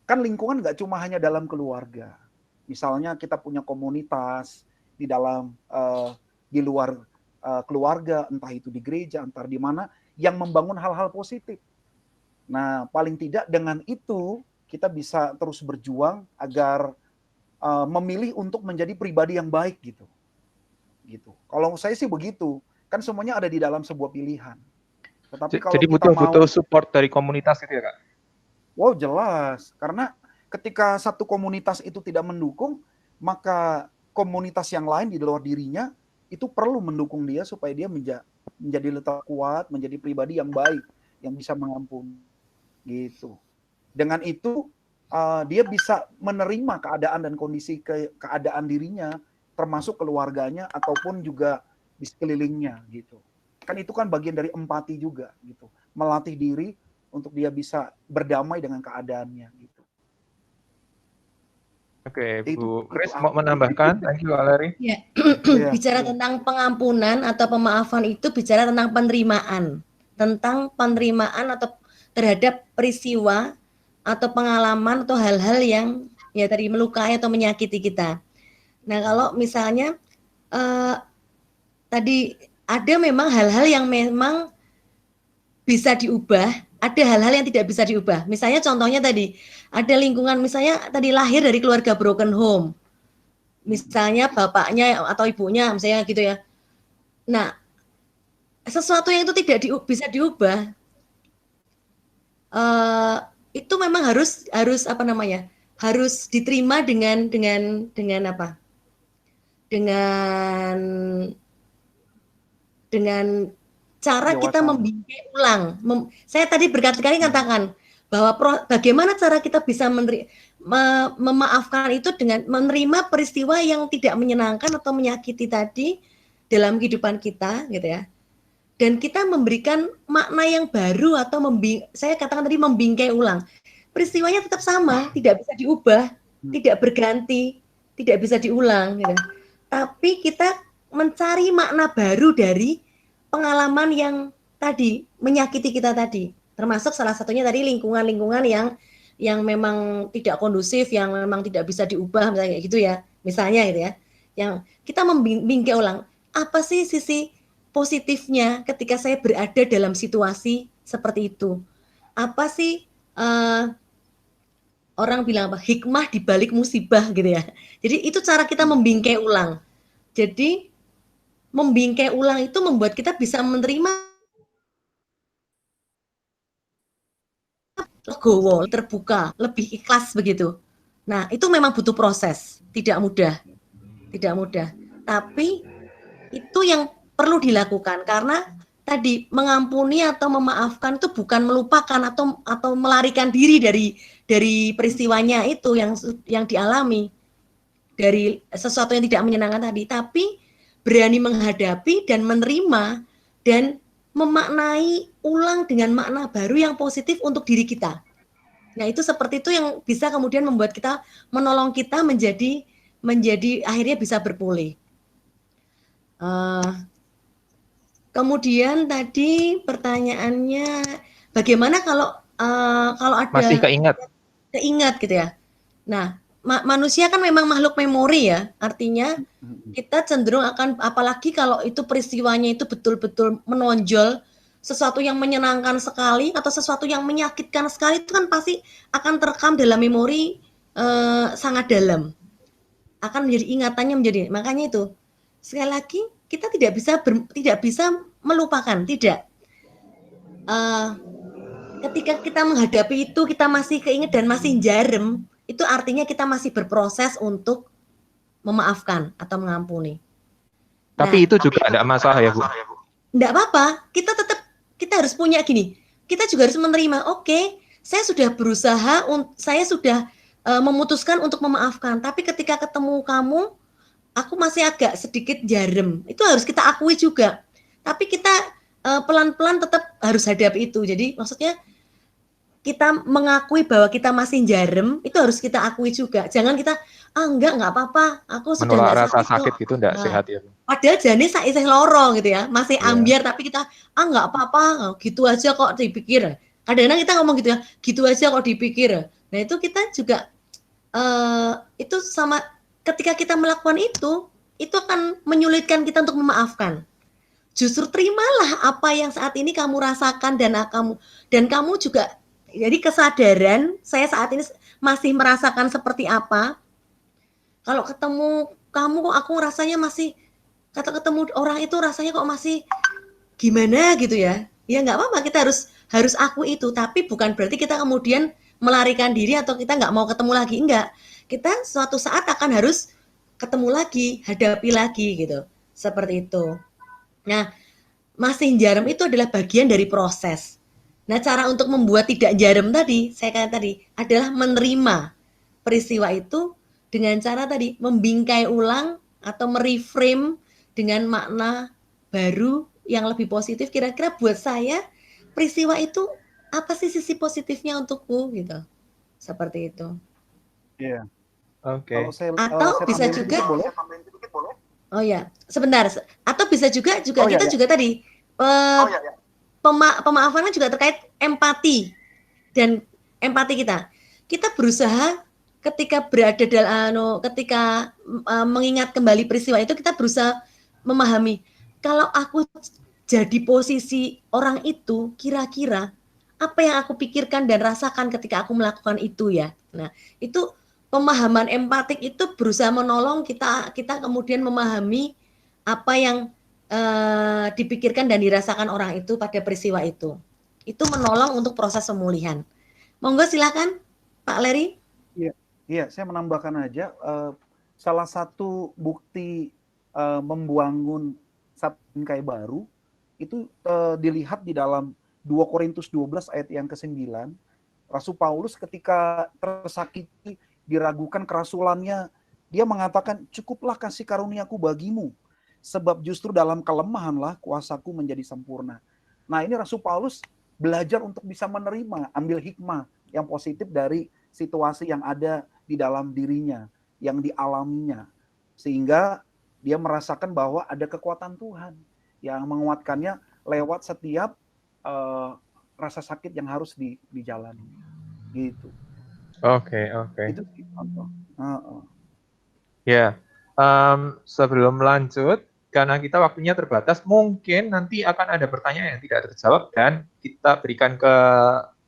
Kan lingkungan nggak cuma hanya dalam keluarga. Misalnya kita punya komunitas di dalam di luar keluarga, entah itu di gereja, entah di mana, yang membangun hal-hal positif. Nah, paling tidak dengan itu kita bisa terus berjuang agar memilih untuk menjadi pribadi yang baik gitu. Kalau saya sih begitu, kan semuanya ada di dalam sebuah pilihan. Tetapi kalau Jadi kita butuh support dari komunitas gitu ya, Kak? wow, jelas. Karena ketika satu komunitas itu tidak mendukung, maka komunitas yang lain di luar dirinya itu perlu mendukung dia supaya dia menjadi letak kuat, menjadi pribadi yang baik, yang bisa mengampuni. Gitu. Dengan itu dia bisa menerima keadaan dan kondisi keadaan dirinya, termasuk keluarganya ataupun juga di sekelilingnya gitu. Kan itu kan bagian dari empati juga gitu. Melatih diri untuk dia bisa berdamai dengan keadaannya gitu. Oke, Itu Bu Chris mau menambahkan? Thank you, Valeri. Ya. Iya. Bicara tentang pengampunan atau pemaafan itu bicara tentang penerimaan. Tentang penerimaan atau terhadap peristiwa atau pengalaman atau hal-hal yang ya tadi melukai atau menyakiti kita. Nah, kalau misalnya tadi ada memang hal-hal yang memang bisa diubah, ada hal-hal yang tidak bisa diubah. Misalnya contohnya tadi, ada lingkungan misalnya tadi lahir dari keluarga broken home. Misalnya bapaknya atau ibunya misalnya gitu ya. Nah, sesuatu yang itu tidak bisa diubah, itu memang harus apa namanya? Harus diterima dengan apa? Dengan cara kita membingkai ulang. Saya tadi berkali-kali katakan bahwa bagaimana cara kita bisa memaafkan itu dengan menerima peristiwa yang tidak menyenangkan atau menyakiti tadi dalam kehidupan kita, gitu ya. Dan kita memberikan makna yang baru atau saya katakan tadi membingkai ulang. Peristiwanya tetap sama, tidak bisa diubah, tidak berganti, tidak bisa diulang, gitu. Tapi kita mencari makna baru dari pengalaman yang tadi menyakiti kita tadi, termasuk salah satunya tadi lingkungan-lingkungan yang memang tidak kondusif, yang memang tidak bisa diubah, misalnya kayak gitu ya, misalnya gitu ya, yang kita membingkai ulang apa sih sisi positifnya ketika saya berada dalam situasi seperti itu, apa sih orang bilang apa hikmah di balik musibah gitu ya. Jadi itu cara kita membingkai ulang. Jadi membingkai ulang itu membuat kita bisa menerima legowo, terbuka, lebih ikhlas begitu. Nah, itu memang butuh proses, tidak mudah. Tidak mudah. Tapi itu yang perlu dilakukan karena tadi mengampuni atau memaafkan itu bukan melupakan atau melarikan diri dari peristiwanya itu yang dialami, dari sesuatu yang tidak menyenangkan tadi, tapi berani menghadapi dan menerima dan memaknai ulang dengan makna baru yang positif untuk diri kita. Nah, itu seperti itu yang bisa kemudian membuat kita, menolong kita menjadi akhirnya bisa berpulih. Kemudian tadi pertanyaannya bagaimana kalau ada masih keingat gitu ya. Nah, manusia kan memang makhluk memori ya, artinya kita cenderung akan, apalagi kalau itu peristiwanya itu betul-betul menonjol, sesuatu yang menyenangkan sekali atau sesuatu yang menyakitkan sekali, itu kan pasti akan terekam dalam memori sangat dalam, akan menjadi ingatannya makanya itu sekali lagi kita tidak bisa melupakan, tidak. Ketika kita menghadapi itu kita masih keinget dan masih jarem, itu artinya kita masih berproses untuk memaafkan atau mengampuni. Tapi itu juga ada masalah ya, Bu? Enggak apa-apa, kita harus punya gini, kita juga harus menerima, oke, saya sudah berusaha, saya sudah memutuskan untuk memaafkan, tapi ketika ketemu kamu, aku masih agak sedikit jarem, itu harus kita akui juga. Tapi kita pelan-pelan tetap harus hadapi itu, jadi maksudnya kita mengakui bahwa kita masih jarem, itu harus kita akui juga. Jangan kita, enggak apa-apa, aku sudah menolak rasa sakit gitu, enggak sehat ya. Padahal jane saisih loro gitu ya, masih ambiar, tapi kita, enggak apa-apa, gitu aja kok dipikir. Kadang-kadang kita ngomong gitu ya, gitu aja kok dipikir. Nah itu kita juga itu sama ketika kita melakukan itu akan menyulitkan kita untuk memaafkan. Justru terimalah apa yang saat ini kamu rasakan dan kamu juga jadi kesadaran saya saat ini masih merasakan seperti apa. Kalau ketemu kamu kok aku rasanya masih ketemu orang itu rasanya kok masih gimana gitu ya. Ya nggak apa-apa, kita harus aku itu, tapi bukan berarti kita kemudian melarikan diri atau kita nggak mau ketemu lagi, enggak. Kita suatu saat akan harus ketemu lagi, hadapi lagi gitu. Seperti itu. Nah, masih jarem itu adalah bagian dari proses. Nah, cara untuk membuat tidak jarem tadi, saya katakan tadi, adalah menerima peristiwa itu dengan cara tadi membingkai ulang atau mereframe dengan makna baru yang lebih positif. Kira-kira buat saya peristiwa itu apa sih sisi positifnya untukku gitu. Seperti itu. Iya. Oke. Kalau Atau saya bisa tambahin juga sedikit boleh? oh ya, sebentar. Atau bisa juga Oh, kita iya. juga tadi pemaafannya juga terkait empati dan empati kita. Kita berusaha ketika berada dalam ketika mengingat kembali peristiwa itu kita berusaha memahami kalau aku jadi posisi orang itu kira-kira apa yang aku pikirkan dan rasakan ketika aku melakukan itu ya. Nah, itu pemahaman empatik itu berusaha menolong kita kemudian memahami apa yang dipikirkan dan dirasakan orang itu pada peristiwa itu. Itu menolong untuk proses pemulihan. Monggo silakan Pak Leri. Iya, saya menambahkan aja salah satu bukti membangun satu bingkai baru itu dilihat di dalam 2 Korintus 12 ayat yang ke-9. Rasul Paulus ketika tersakiti, diragukan kerasulannya, dia mengatakan, "Cukuplah kasih karuniaku bagimu, sebab justru dalam kelemahanlah kuasaku menjadi sempurna." Nah, ini Rasul Paulus belajar untuk bisa menerima, ambil hikmah yang positif dari situasi yang ada di dalam dirinya, yang dialaminya. Sehingga dia merasakan bahwa ada kekuatan Tuhan yang menguatkannya lewat setiap rasa sakit yang harus dijalani. Gitu. Oke. Itu sih contoh. Ya, sebelum lanjut, karena kita waktunya terbatas, mungkin nanti akan ada pertanyaan yang tidak terjawab dan kita berikan ke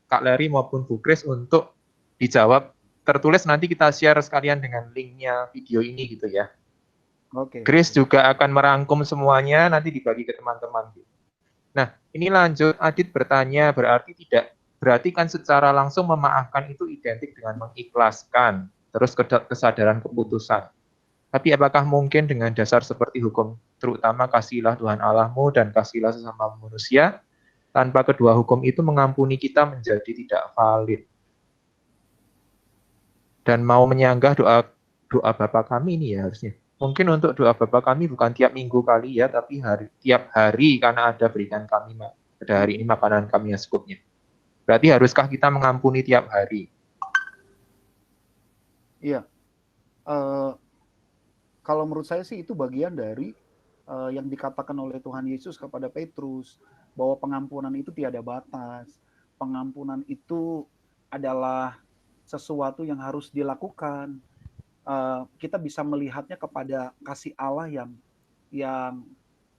Kak Leri maupun Bu Grace untuk dijawab tertulis, nanti kita share sekalian dengan linknya video ini gitu ya. Oke. Grace juga akan merangkum semuanya, nanti dibagi ke teman-teman. Nah, ini lanjut, Adit bertanya, berarti kan secara langsung memaafkan itu identik dengan mengikhlaskan, terus kesadaran keputusan. Tapi apakah mungkin dengan dasar seperti hukum, terutama kasihlah Tuhan Allahmu dan kasihlah sesama manusia, tanpa kedua hukum itu mengampuni kita menjadi tidak valid? Dan mau menyanggah doa Bapa kami ini ya harusnya. Mungkin untuk doa Bapa kami bukan tiap minggu kali ya, tapi tiap hari karena ada berikan kami pada hari ini makanan kami yang secukupnya. Berarti haruskah kita mengampuni tiap hari? Iya. Kalau menurut saya sih itu bagian dari yang dikatakan oleh Tuhan Yesus kepada Petrus, bahwa pengampunan itu tiada batas. Pengampunan itu adalah sesuatu yang harus dilakukan. Kita bisa melihatnya kepada kasih Allah yang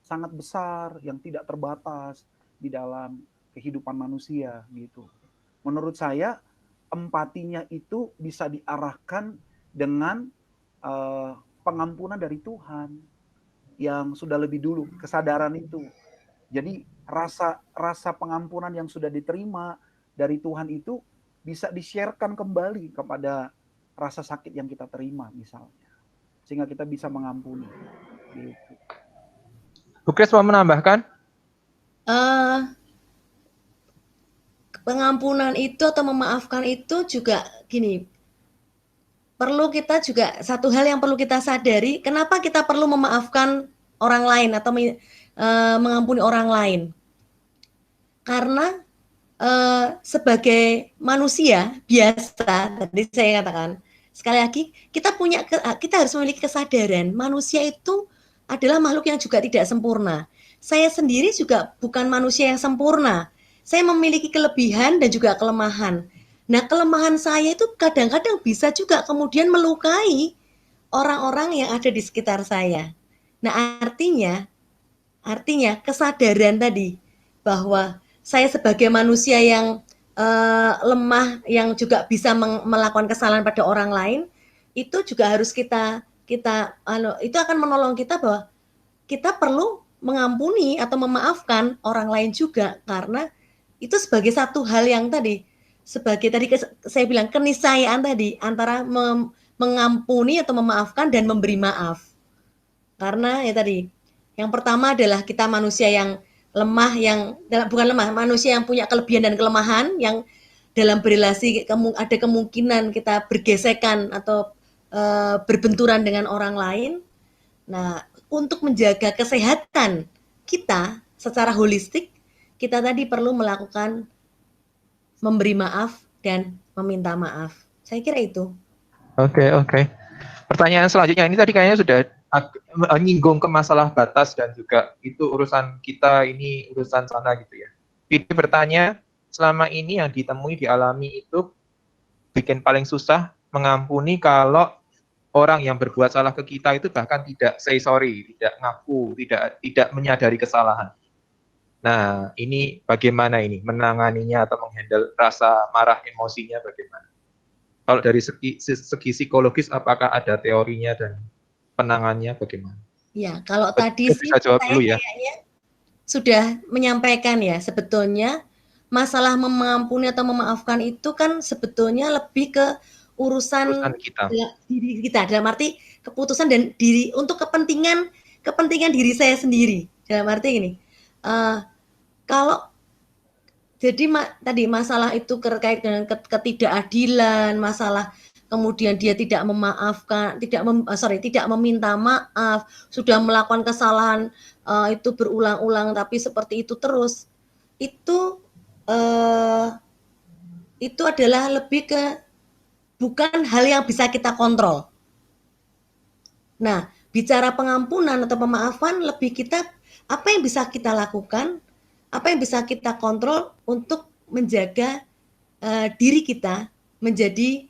sangat besar, yang tidak terbatas di dalam kehidupan manusia gitu. Menurut saya empatinya itu bisa diarahkan dengan pengampunan dari Tuhan yang sudah lebih dulu, kesadaran itu. Jadi rasa pengampunan yang sudah diterima dari Tuhan itu bisa di-share-kan kembali kepada rasa sakit yang kita terima misalnya. Sehingga kita bisa mengampuni. Gitu. Bu Grace mau menambahkan? Pengampunan itu atau memaafkan itu juga gini, perlu kita juga satu hal yang perlu kita sadari, kenapa kita perlu memaafkan orang lain atau mengampuni orang lain? Karena sebagai manusia biasa, tadi saya katakan, sekali lagi kita harus memiliki kesadaran manusia itu adalah makhluk yang juga tidak sempurna. Saya sendiri juga bukan manusia yang sempurna. saya memiliki kelebihan dan juga kelemahan. Nah, kelemahan saya itu kadang-kadang bisa juga kemudian melukai orang-orang yang ada di sekitar saya. Nah, artinya kesadaran tadi bahwa saya sebagai manusia yang lemah, yang juga bisa melakukan kesalahan pada orang lain, itu juga harus kita itu akan menolong kita bahwa kita perlu mengampuni atau memaafkan orang lain juga, karena itu sebagai satu hal yang tadi, sebagai tadi saya bilang keniscayaan tadi antara mengampuni atau memaafkan dan memberi maaf. Karena ya tadi, yang pertama adalah kita manusia yang lemah, yang bukan lemah, manusia yang punya kelebihan dan kelemahan, yang dalam berrelasi ada kemungkinan kita bergesekan atau berbenturan dengan orang lain. Nah, untuk menjaga kesehatan kita secara holistik, kita tadi perlu melakukan memberi maaf dan meminta maaf. Saya kira itu. Oke. Pertanyaan selanjutnya ini tadi kayaknya sudah nyinggung ke masalah batas dan juga itu urusan kita, ini urusan sana gitu ya. Jadi bertanya, selama ini yang ditemui, dialami itu bikin paling susah mengampuni kalau orang yang berbuat salah ke kita itu bahkan tidak say sorry, tidak ngaku, tidak menyadari kesalahan. Nah, ini bagaimana ini menanganinya atau menghandle rasa marah, emosinya bagaimana? Kalau dari segi psikologis, apakah ada teorinya dan penangannya bagaimana? Ya, kalau tadi sih bisa jawab dulu ya. Kayaknya sudah menyampaikan ya, sebetulnya masalah mengampuni atau memaafkan itu kan sebetulnya lebih ke urusan kita. Diri kita, dalam arti keputusan dan diri untuk kepentingan diri saya sendiri. Dalam arti gini, kalau jadi tadi masalah itu terkait dengan ketidakadilan, masalah kemudian dia tidak memaafkan, tidak meminta maaf, sudah melakukan kesalahan itu berulang-ulang, tapi seperti itu terus, itu adalah lebih ke bukan hal yang bisa kita kontrol. Nah, bicara pengampunan atau pemaafan, lebih kita apa yang bisa kita lakukan, apa yang bisa kita kontrol untuk menjaga diri kita menjadi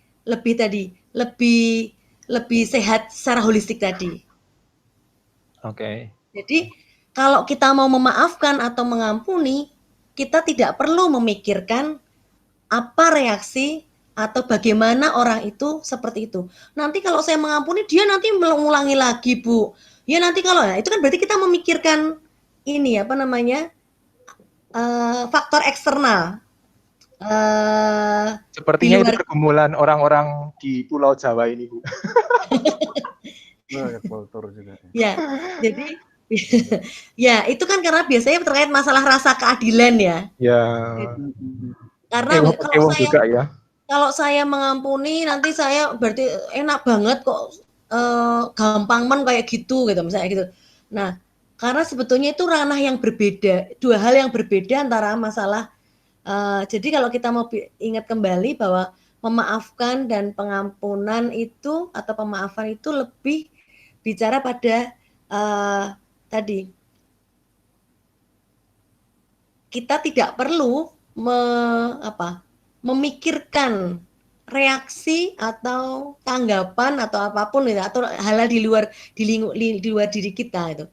lebih sehat secara holistik tadi. Oke. Jadi kalau kita mau memaafkan atau mengampuni, kita tidak perlu memikirkan apa reaksi atau bagaimana orang itu seperti itu. Nanti kalau saya mengampuni, dia nanti mengulangi lagi, Bu. Ya nanti kalau itu kan berarti kita memikirkan ini faktor eksternal. Sepertinya itu pergumulan orang-orang di Pulau Jawa ini, Bu. Kultur juga. Ya, jadi ya itu kan karena biasanya terkait masalah rasa keadilan ya. Ya. Karena kalau ya. saya mengampuni nanti saya berarti enak banget kok, gampang kayak gitu misalnya gitu. Nah, karena sebetulnya itu ranah yang berbeda, dua hal yang berbeda antara masalah. Jadi kalau kita mau ingat kembali bahwa memaafkan dan pengampunan itu atau pemaafan itu lebih bicara pada tadi kita tidak perlu memikirkan reaksi atau tanggapan atau apapun atau hal di luar diri kita itu.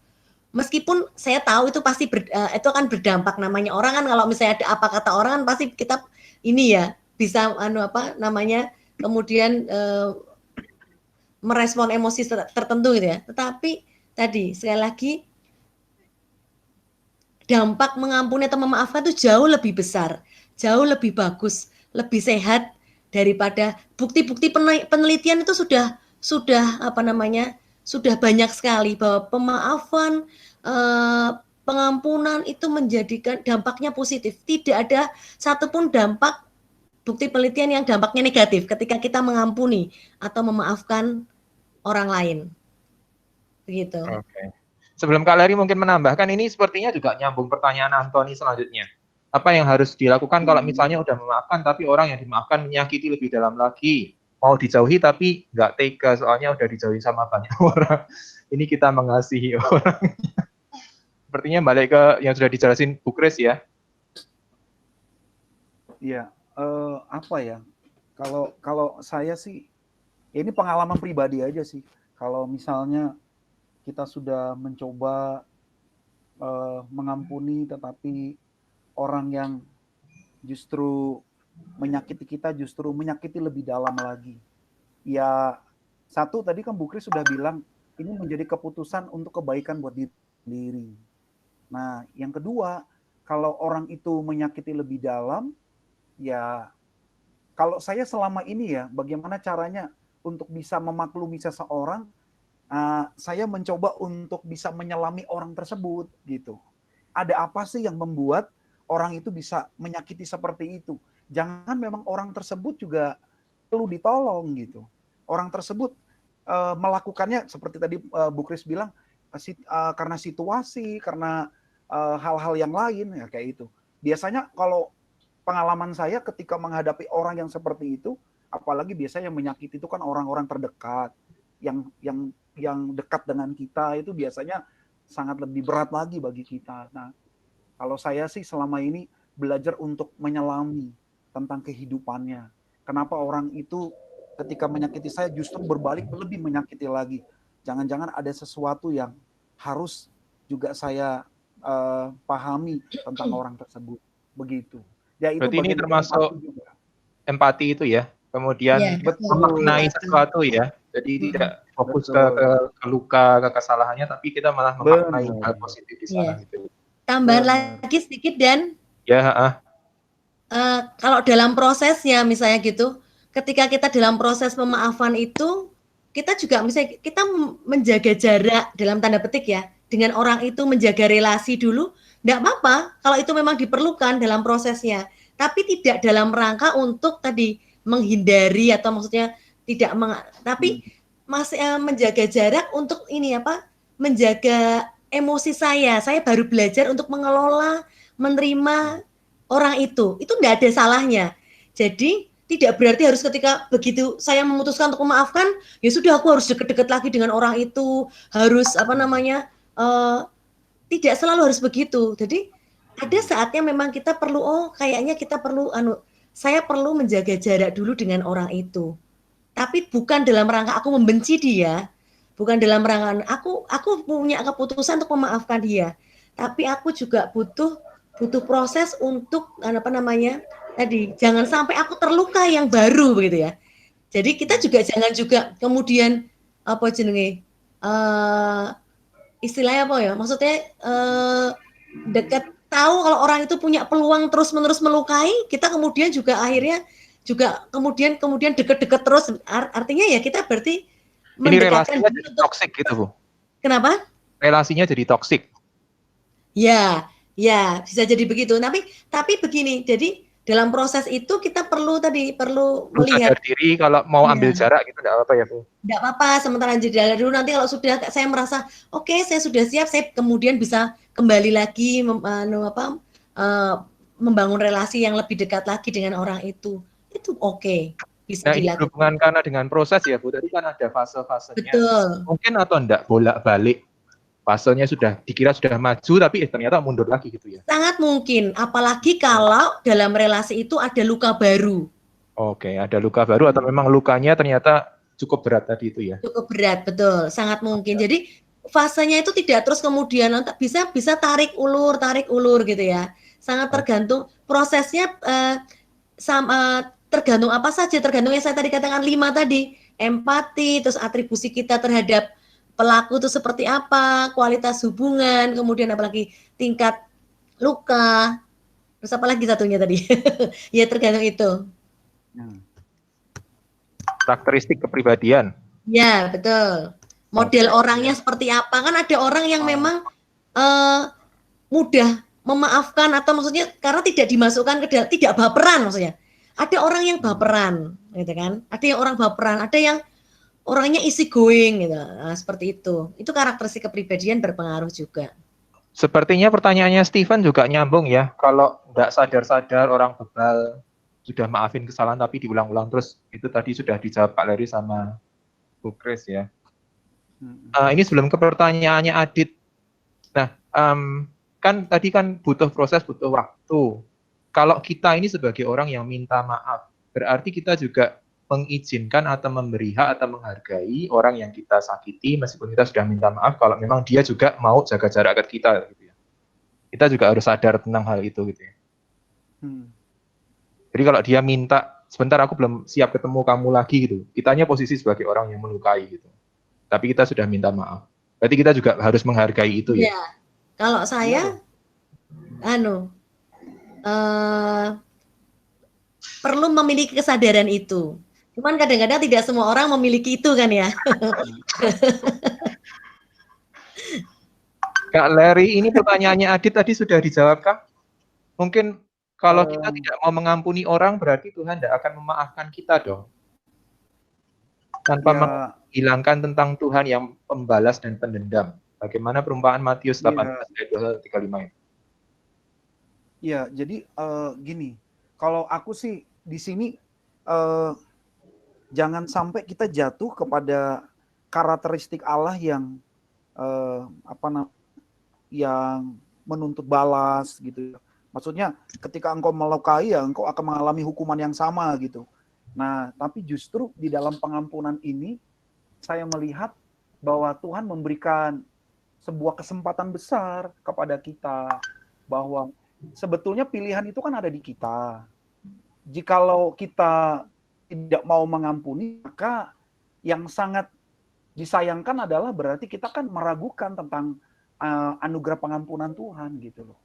Meskipun saya tahu itu pasti itu akan berdampak, namanya orang kan kalau misalnya ada apa kata orang kan pasti kita ini ya bisa kemudian merespon emosi tertentu gitu ya. Tetapi tadi sekali lagi dampak mengampuni atau memaafkan itu jauh lebih besar, jauh lebih bagus, lebih sehat daripada bukti-bukti penelitian itu sudah sudah banyak sekali bahwa pemaafan, pengampunan itu menjadikan dampaknya positif. Tidak ada satupun dampak bukti penelitian yang dampaknya negatif ketika kita mengampuni atau memaafkan orang lain. Begitu. Oke. Sebelum Kak Leri mungkin menambahkan, ini sepertinya juga nyambung pertanyaan Antoni selanjutnya. Apa yang harus dilakukan kalau misalnya udah memaafkan tapi orang yang dimaafkan menyakiti lebih dalam lagi? Mau dijauhi tapi nggak tega soalnya udah dijauhi sama banyak orang. Ini kita mengasihi orang. Sepertinya balik ke yang sudah dijelasin Bu Kris ya. Iya, apa ya? Kalau kalau saya sih, ini pengalaman pribadi aja sih. Kalau misalnya kita sudah mencoba mengampuni, tetapi orang yang justru menyakiti kita justru menyakiti lebih dalam lagi. Ya, satu tadi kan Bu Kris sudah bilang ini menjadi keputusan untuk kebaikan buat diri sendiri. Nah, yang kedua, kalau orang itu menyakiti lebih dalam, ya kalau saya selama ini ya, bagaimana caranya untuk bisa memaklumi seseorang, saya mencoba untuk bisa menyelami orang tersebut gitu. Ada apa sih yang membuat orang itu bisa menyakiti seperti itu? Jangan memang orang tersebut juga perlu ditolong gitu. Orang tersebut melakukannya seperti tadi Bu Kris bilang karena situasi, karena hal-hal yang lain ya kayak itu. Biasanya kalau pengalaman saya ketika menghadapi orang yang seperti itu, apalagi biasanya yang menyakiti itu kan orang-orang terdekat, yang dekat dengan kita itu biasanya sangat lebih berat lagi bagi kita. Nah, kalau saya sih selama ini belajar untuk menyelami tentang kehidupannya. Kenapa orang itu ketika menyakiti saya justru berbalik lebih menyakiti lagi. Jangan-jangan ada sesuatu yang harus juga saya pahami tentang orang tersebut. Begitu. Ya itu Berarti ini bagian termasuk empati juga. empati itu ya. Kemudian Iya, Betul. memaknai sesuatu ya. Jadi tidak fokus ke luka, ke kesalahannya, tapi kita malah memaknai hal positif di sana gitu. Tambahan Benar. lagi sedikit dan Ya, kalau dalam prosesnya misalnya gitu, ketika kita dalam proses memaafkan itu, kita juga misalnya kita menjaga jarak dalam tanda petik ya, dengan orang itu menjaga relasi dulu, enggak apa-apa kalau itu memang diperlukan dalam prosesnya, tapi tidak dalam rangka untuk tadi menghindari atau maksudnya tidak tapi masih menjaga jarak untuk ini apa? Menjaga emosi saya. Saya baru belajar untuk mengelola, menerima orang itu enggak ada salahnya. Jadi tidak berarti harus ketika begitu saya memutuskan untuk memaafkan, ya sudah aku harus dekat-dekat lagi dengan orang itu, harus apa namanya, tidak selalu harus begitu. Jadi ada saatnya memang kita perlu, kayaknya kita perlu saya perlu menjaga jarak dulu dengan orang itu. Tapi bukan dalam rangka aku membenci dia, bukan dalam rangka aku punya keputusan untuk memaafkan dia. Tapi aku juga butuh proses untuk apa namanya? Tadi jangan sampai aku terluka yang baru begitu ya. Jadi kita juga jangan juga kemudian apa jenenge istilahnya apa ya? Maksudnya dekat tahu kalau orang itu punya peluang terus-menerus melukai, kita kemudian juga akhirnya juga kemudian deket-deket terus. Artinya ya kita berarti ini mendekatkan relasinya diri jadi untuk toksik gitu, Bu. kenapa? Relasinya jadi toksik. Ya, ya bisa jadi begitu. Tapi begini, jadi dalam proses itu kita perlu melihat. Sadar diri kalau mau ambil Ya. jarak gitu enggak apa-apa ya, Bu. Enggak apa-apa, sementara jeda dulu, nanti kalau sudah saya merasa oke, saya sudah siap, saya kemudian bisa kembali lagi membangun relasi yang lebih dekat lagi dengan orang itu. Itu oke, bisa Nah, ini dilakukan. berhubungan karena dengan proses ya, Bu. Tadi kan ada fase-fasenya. Betul. Mungkin atau enggak bolak-balik. Fasenya sudah dikira sudah maju tapi ternyata mundur lagi gitu ya. Sangat mungkin, apalagi kalau dalam relasi itu ada luka baru. Oke, ada luka baru atau memang lukanya ternyata cukup berat tadi itu ya. Cukup berat, betul, sangat mungkin. Jadi fasenya itu tidak terus kemudian bisa tarik ulur gitu ya. Sangat tergantung prosesnya tergantung apa saja, tergantung yang saya tadi katakan 5 tadi, empati, terus atribusi kita terhadap pelaku itu seperti apa, kualitas hubungan, kemudian apalagi tingkat luka, terus apa lagi satunya tadi? Ya tergantung itu. Karakteristik kepribadian. Ya, betul. Model orangnya seperti apa? Kan ada orang yang memang mudah memaafkan atau maksudnya karena tidak dimasukkan ke dalam, tidak baperan maksudnya. Ada orang yang baperan, gitu kan? Ada yang orang baperan, ada yang orangnya easy going gitu. Nah, seperti itu. Itu karakteristik kepribadian berpengaruh juga. Sepertinya pertanyaannya Steven juga nyambung ya. Kalau nggak sadar-sadar orang bebal sudah maafin kesalahan tapi diulang-ulang terus, itu tadi sudah dijawab Pak Leri sama Bu Kris ya. Ini sebelum ke pertanyaannya Adit. Nah, kan tadi kan butuh proses, butuh waktu. kalau kita ini sebagai orang yang minta maaf, berarti kita juga mengizinkan atau memberi hak atau menghargai orang yang kita sakiti meskipun kita sudah minta maaf kalau memang dia juga mau jaga jarak ke kita gitu ya. Kita juga harus sadar tentang hal itu gitu ya. Jadi kalau dia minta sebentar aku belum siap ketemu kamu lagi gitu, kitanya posisi sebagai orang yang melukai gitu. Tapi kita sudah minta maaf. Berarti kita juga harus menghargai itu ya. Ya, kalau saya perlu memiliki kesadaran itu. Cuman kadang-kadang tidak semua orang memiliki itu kan ya. Kak Larry, ini pertanyaannya Adit tadi sudah dijawabkah? Mungkin kalau kita tidak mau mengampuni orang, berarti Tuhan tidak akan memaafkan kita dong. Tanpa menghilangkan tentang Tuhan yang pembalas dan pendendam. Bagaimana perumpamaan Matius 18 ayat 35 itu? Ya, jadi gini, kalau aku sih di sini jangan sampai kita jatuh kepada karakteristik Allah yang yang menuntut balas gitu. Maksudnya ketika engkau melukai ya engkau akan mengalami hukuman yang sama gitu. Nah, tapi justru di dalam pengampunan ini saya melihat bahwa Tuhan memberikan sebuah kesempatan besar kepada kita bahwa sebetulnya pilihan itu kan ada di kita. Jikalau kita tidak mau mengampuni, maka yang sangat disayangkan adalah berarti kita kan meragukan tentang anugerah pengampunan Tuhan gitu loh.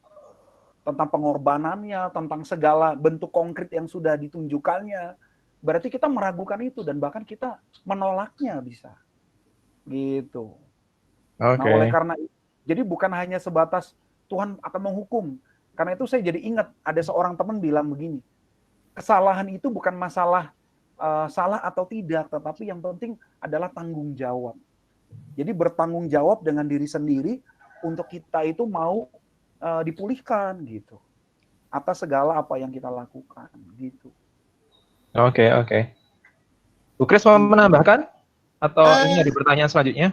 Tentang pengorbanannya, tentang segala bentuk konkret yang sudah ditunjukkannya. Berarti kita meragukan itu dan bahkan kita menolaknya bisa. Gitu. Nah, oleh karena itu, jadi bukan hanya sebatas Tuhan akan menghukum. Karena itu saya jadi ingat ada seorang teman bilang begini, kesalahan itu bukan masalah salah atau tidak, tetapi yang penting adalah tanggung jawab. Jadi bertanggung jawab dengan diri sendiri untuk kita itu mau dipulihkan gitu atas segala apa yang kita lakukan gitu. Oke. Bu Kris mau menambahkan atau ini ada pertanyaan selanjutnya?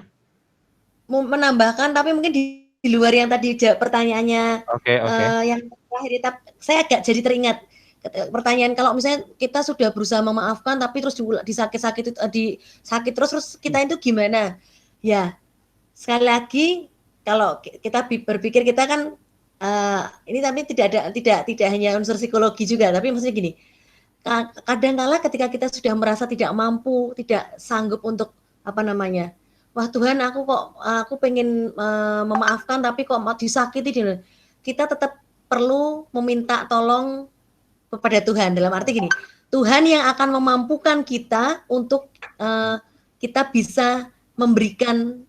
Mau menambahkan tapi mungkin di luar yang tadi pertanyaannya. Yang terakhir, saya agak jadi teringat pertanyaan kalau misalnya kita sudah berusaha memaafkan tapi terus disakit terus kita itu gimana? Ya, sekali lagi kalau kita berpikir kita kan ini tapi tidak hanya unsur psikologi juga, tapi maksudnya gini. Kadang-kala ketika kita sudah merasa tidak mampu, tidak sanggup untuk wah Tuhan aku pengen memaafkan tapi kok disakiti, kita tetap perlu meminta tolong kepada Tuhan, dalam arti gini, Tuhan yang akan memampukan kita untuk kita bisa memberikan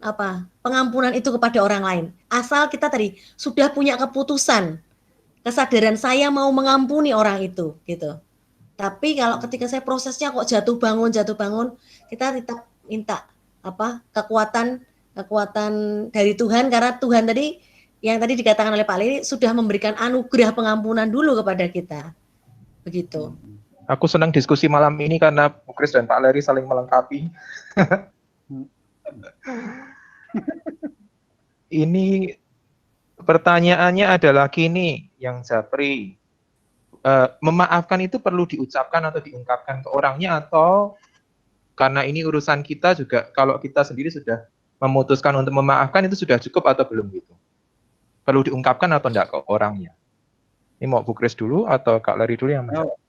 pengampunan itu kepada orang lain. Asal kita tadi sudah punya keputusan, kesadaran saya mau mengampuni orang itu, gitu. Tapi kalau ketika saya prosesnya kok jatuh bangun, kita tetap minta kekuatan dari Tuhan, karena Tuhan tadi yang tadi dikatakan oleh Pak Larry sudah memberikan anugerah pengampunan dulu kepada kita. Begitu. Aku senang diskusi malam ini karena Bu Kris dan Pak Larry saling melengkapi. Ini pertanyaannya adalah gini, yang Japri, memaafkan itu perlu diucapkan atau diungkapkan ke orangnya, atau karena ini urusan kita juga, kalau kita sendiri sudah memutuskan untuk memaafkan itu sudah cukup atau belum gitu? Perlu diungkapkan atau enggak ke orangnya? Ini mau Bu Kris dulu atau Kak Larry dulu yang menjawab?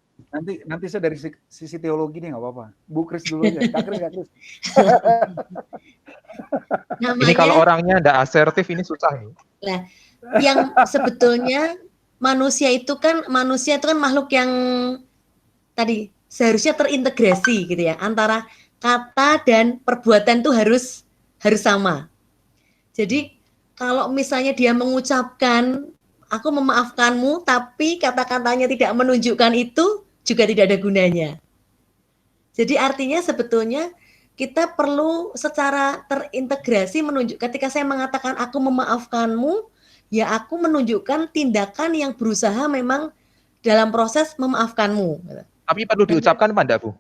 Nanti saya dari sisi teologi nih nggak apa-apa. Bu Kris dulu aja. Kak Kris. Ini kalau orangnya enggak asertif ini susah nih. Nah, yang sebetulnya manusia itu kan makhluk yang tadi seharusnya terintegrasi gitu ya, antara kata dan perbuatan itu harus sama. Jadi kalau misalnya dia mengucapkan aku memaafkanmu tapi kata-katanya tidak menunjukkan itu, juga tidak ada gunanya. Jadi artinya sebetulnya kita perlu secara terintegrasi ketika saya mengatakan aku memaafkanmu, ya aku menunjukkan tindakan yang berusaha memang dalam proses memaafkanmu. Tapi perlu diucapkan apa enggak, Bu?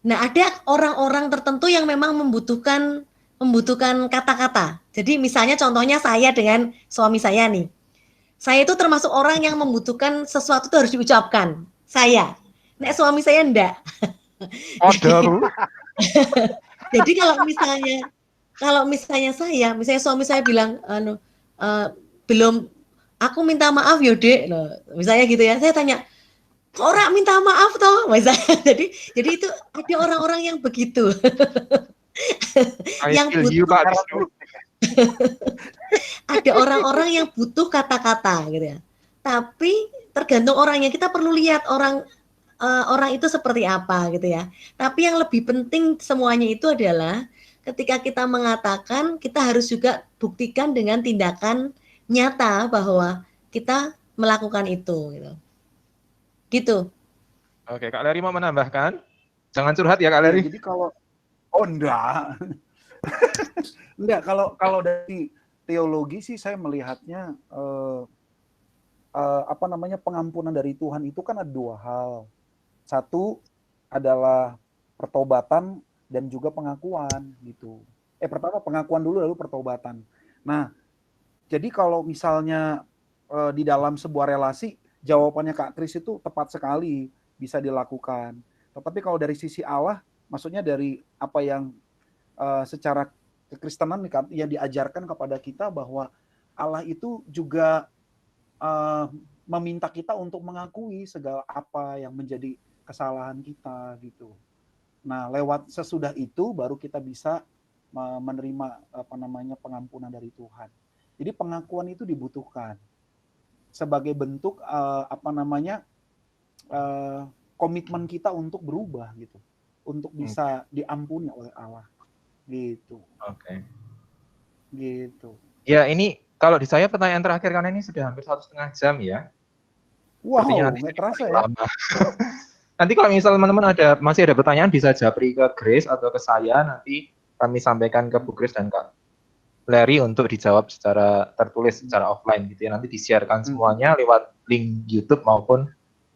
Nah, ada orang-orang tertentu yang memang membutuhkan kata-kata. Jadi misalnya contohnya saya dengan suami saya nih. Saya itu termasuk orang yang membutuhkan sesuatu itu harus diucapkan. Saya. Nek suami saya enggak. Order. Jadi kalau misalnya misalnya suami saya bilang belum, aku minta maaf yo Dek, loh, misalnya gitu ya. Saya tanya, kok orang minta maaf toh? Misalnya. Jadi itu ada orang-orang yang begitu. I Yang feel you butuh, Kak Wisnu. ada orang-orang yang butuh kata-kata gitu ya. Tapi tergantung orangnya, kita perlu lihat orang itu seperti apa gitu ya. Tapi yang lebih penting semuanya itu adalah ketika kita mengatakan, kita harus juga buktikan dengan tindakan nyata bahwa kita melakukan itu gitu. Gitu. Oke, Kak Leri mau menambahkan? Jangan curhat ya Kak Ya, Leri. jadi kalau enggak. Enggak, kalau dari teologi sih saya melihatnya apa namanya, pengampunan dari Tuhan itu kan ada dua hal. Satu adalah pertobatan dan juga pengakuan gitu. Pertama pengakuan dulu lalu pertobatan. Nah, jadi kalau misalnya di dalam sebuah relasi, jawabannya Kak Kris itu tepat sekali, bisa dilakukan. Tetapi kalau dari sisi Allah, maksudnya dari apa yang secara kekristenan yang diajarkan kepada kita, bahwa Allah itu juga meminta kita untuk mengakui segala apa yang menjadi kesalahan kita gitu. Nah, lewat sesudah itu baru kita bisa menerima apa namanya, pengampunan dari Tuhan. Jadi pengakuan itu dibutuhkan sebagai bentuk apa namanya, komitmen kita untuk berubah gitu, untuk bisa diampuni oleh Allah gitu. Oke. Gitu. Ya, ini kalau di saya pertanyaan terakhir, karena ini sudah hampir 1,5 jam ya. Sepertinya Wow, nanti nggak jadi terasa ya. lama. Nanti kalau misal teman-teman masih ada pertanyaan, bisa japri ke Grace atau ke saya, nanti kami sampaikan ke Bu Grace dan Kak Leri untuk dijawab secara tertulis, secara offline gitu ya. Nanti disiarkan semuanya lewat link YouTube maupun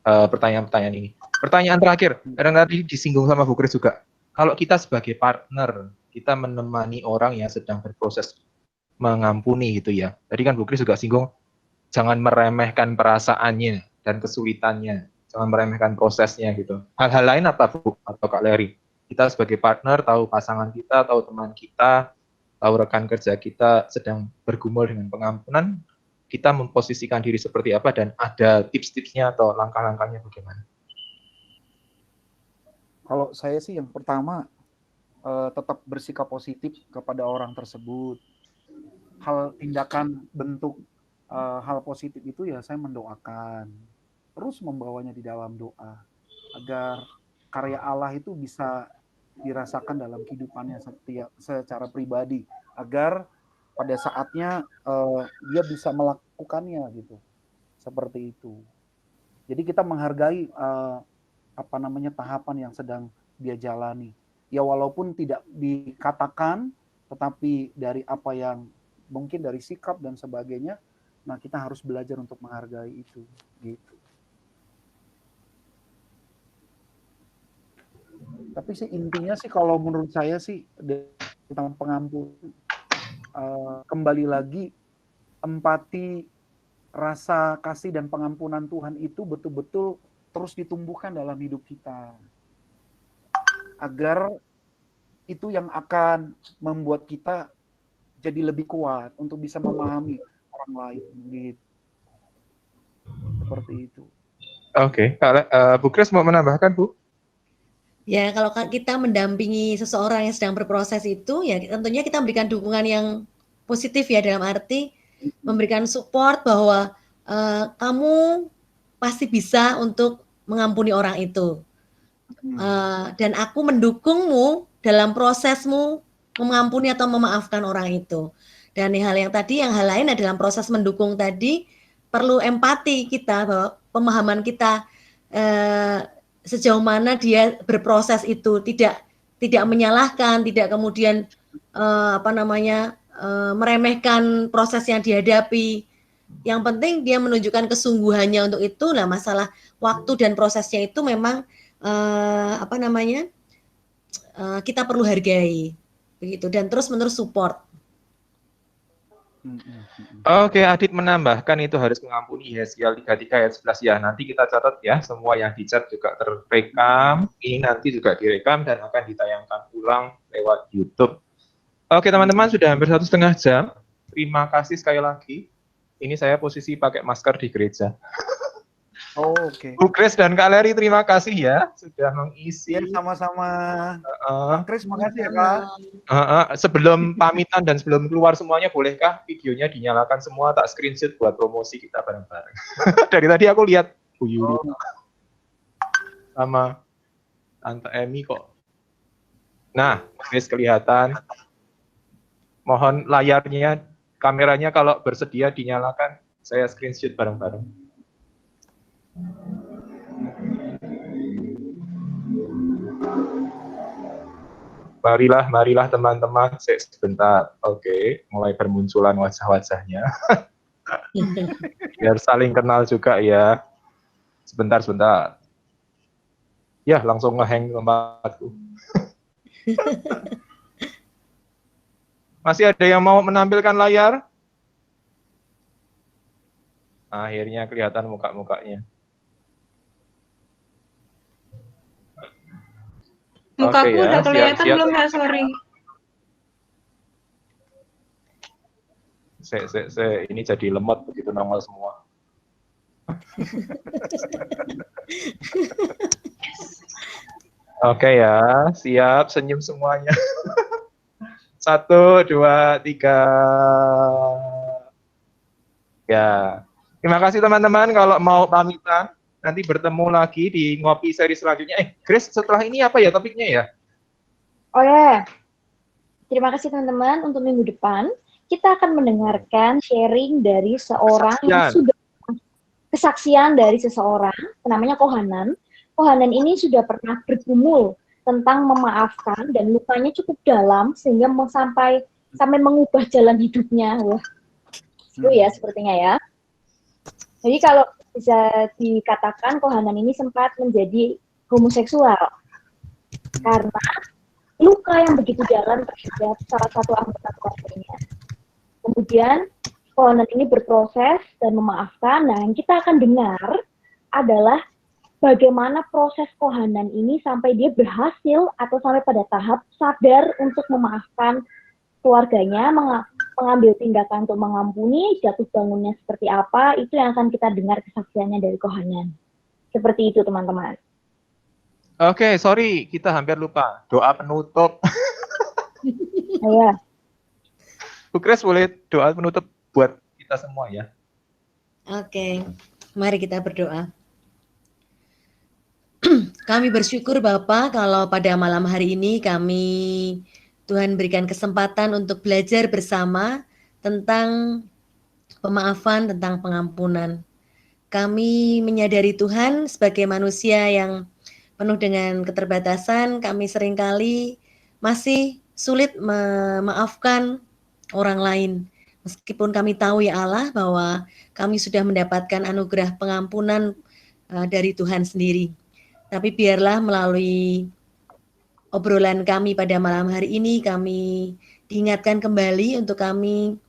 pertanyaan-pertanyaan ini. Pertanyaan terakhir, karena tadi disinggung sama Bu Grace juga. Kalau kita sebagai partner, kita menemani orang yang sedang berproses mengampuni gitu ya. Tadi kan Bu Grace juga singgung, jangan meremehkan perasaannya dan kesulitannya. Jangan meremehkan prosesnya gitu. Hal-hal lain apa Bu atau Kak Leri? Kita sebagai partner, tahu pasangan kita, tahu teman kita, tahu rekan kerja kita sedang bergumul dengan pengampunan, kita memposisikan diri seperti apa dan ada tips-tipsnya atau langkah-langkahnya bagaimana? Kalau saya sih yang pertama tetap bersikap positif kepada orang tersebut. Tindakan bentuk hal positif itu ya saya mendoakan. Terus membawanya di dalam doa agar karya Allah itu bisa dirasakan dalam kehidupannya secara pribadi, agar pada saatnya dia bisa melakukannya gitu. Seperti itu. Jadi kita menghargai apa namanya, tahapan yang sedang dia jalani. Ya walaupun tidak dikatakan, tetapi dari apa yang mungkin dari sikap dan sebagainya, nah kita harus belajar untuk menghargai itu gitu. Tapi sih intinya sih kalau menurut saya sih tentang pengampunan, kembali lagi empati, rasa kasih dan pengampunan Tuhan itu betul-betul terus ditumbuhkan dalam hidup kita, agar itu yang akan membuat kita jadi lebih kuat untuk bisa memahami orang lain gitu. Seperti itu. Oke, Bu Grace mau menambahkan, Bu? Ya, kalau kita mendampingi seseorang yang sedang berproses itu, ya tentunya kita memberikan dukungan yang positif ya, dalam arti memberikan support bahwa kamu pasti bisa untuk mengampuni orang itu. Dan aku mendukungmu dalam prosesmu mengampuni atau memaafkan orang itu. Dan hal lain dalam proses mendukung tadi, perlu empati kita, bahwa pemahaman kita sejauh mana dia berproses itu tidak menyalahkan, tidak kemudian meremehkan proses yang dihadapi. Yang penting dia menunjukkan kesungguhannya untuk itu. Nah, masalah waktu dan prosesnya itu memang kita perlu hargai begitu, dan terus menerus support. Oke, Adit menambahkan itu harus mengampuni Yesaya 33 ayat 11 ya. Nanti kita catat ya, semua yang di chat juga terrekam. Ini nanti juga direkam dan akan ditayangkan ulang lewat YouTube. Oke teman-teman, sudah hampir 1,5 jam. Terima kasih sekali lagi. Ini saya posisi pakai masker di gereja. Oh, oke. Bu Kris dan Kak Leri, terima kasih ya sudah mengisi. Ya, sama-sama. Uh, Kak Kris, makasih ya, Kak. sebelum pamitan dan sebelum keluar semuanya, bolehkah videonya dinyalakan semua, tak screenshot buat promosi kita bareng-bareng. Dari tadi aku lihat Bu Yuli sama Tante Emi kok. Nah, Kris kelihatan. Mohon layarnya, kameranya kalau bersedia dinyalakan, saya screenshot bareng-bareng. Marilah teman-teman, sebentar. Oke, mulai bermunculan wajah-wajahnya. Biar saling kenal juga ya. Sebentar. Ya, langsung nge-hang tempatku. Masih ada yang mau menampilkan layar? Akhirnya kelihatan muka-mukanya. Mukaku Oke ya, udah kelihatan siap-siap. belum ya, sorry. Ini jadi lemot begitu nongol semua. Oke ya, siap, senyum semuanya. 1, 2, 3. Ya, terima kasih teman-teman. Kalau mau pamitan, nanti bertemu lagi di ngopi seri selanjutnya. Grace, setelah ini apa ya topiknya ya? Oh ya, terima kasih teman-teman. Untuk minggu depan, kita akan mendengarkan sharing dari seorang yang sudah kesaksian dari seseorang, namanya Kohanan. Kohanan ini sudah pernah bergumul tentang memaafkan dan lukanya cukup dalam sehingga sampai mengubah jalan hidupnya. Wah, itu ya sepertinya ya. Jadi kalau bisa dikatakan Kohanan ini sempat menjadi homoseksual karena luka yang begitu dalam terhadap salah satu anggota keluarganya. Kemudian Kohanan ini berproses dan memaafkan. Nah, yang kita akan dengar adalah bagaimana proses Kohanan ini sampai dia berhasil atau sampai pada tahap sadar untuk memaafkan keluarganya, mengambil tindakan untuk mengampuni, jatuh bangunnya seperti apa, itu yang akan kita dengar kesaksiannya dari Kohanan. Seperti itu, teman-teman. Oke, sorry, kita hampir lupa. Doa penutup. Ya. Bu Kris, boleh doa penutup buat kita semua ya? Oke, mari kita berdoa. Kami bersyukur Bapak kalau pada malam hari ini Tuhan berikan kesempatan untuk belajar bersama tentang pemaafan, tentang pengampunan. Kami menyadari Tuhan sebagai manusia yang penuh dengan keterbatasan, kami seringkali masih sulit memaafkan orang lain. Meskipun kami tahu ya Allah bahwa kami sudah mendapatkan anugerah pengampunan dari Tuhan sendiri. Tapi biarlah melalui obrolan kami pada malam hari ini, kami diingatkan kembali untuk kami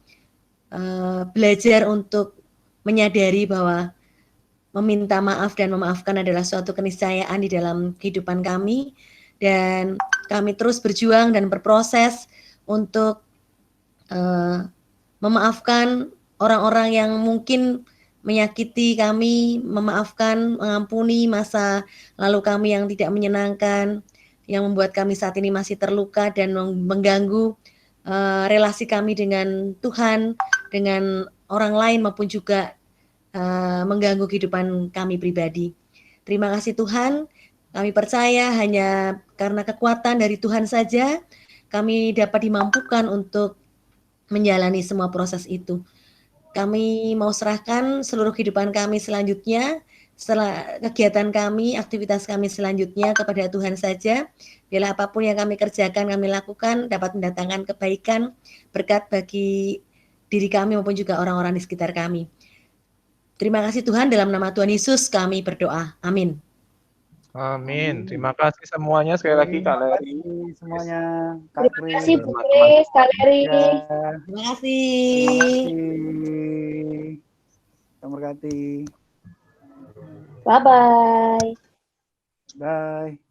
belajar untuk menyadari bahwa meminta maaf dan memaafkan adalah suatu keniscayaan di dalam kehidupan kami. Dan kami terus berjuang dan berproses untuk memaafkan orang-orang yang mungkin menyakiti kami, memaafkan, mengampuni masa lalu kami yang tidak menyenangkan, yang membuat kami saat ini masih terluka dan mengganggu relasi kami dengan Tuhan, dengan orang lain maupun juga mengganggu kehidupan kami pribadi. Terima kasih Tuhan, kami percaya hanya karena kekuatan dari Tuhan saja kami dapat dimampukan untuk menjalani semua proses itu. Kami mau serahkan seluruh kehidupan kami selanjutnya, setelah kegiatan kami, aktivitas kami selanjutnya kepada Tuhan saja. Bila apapun yang kami kerjakan, kami lakukan dapat mendatangkan kebaikan, berkat bagi diri kami maupun juga orang-orang di sekitar kami. Terima kasih Tuhan, dalam nama Tuhan Yesus kami berdoa. Amin. Amin. Terima kasih semuanya sekali lagi Kak Terima Leri. kasih semuanya. Kak Terima Kris. kasih Bu Teman-teman. Kris, Kak Leri. Ya, Terima kasih. terima kasih. Terima kasih. Bye-bye. Bye.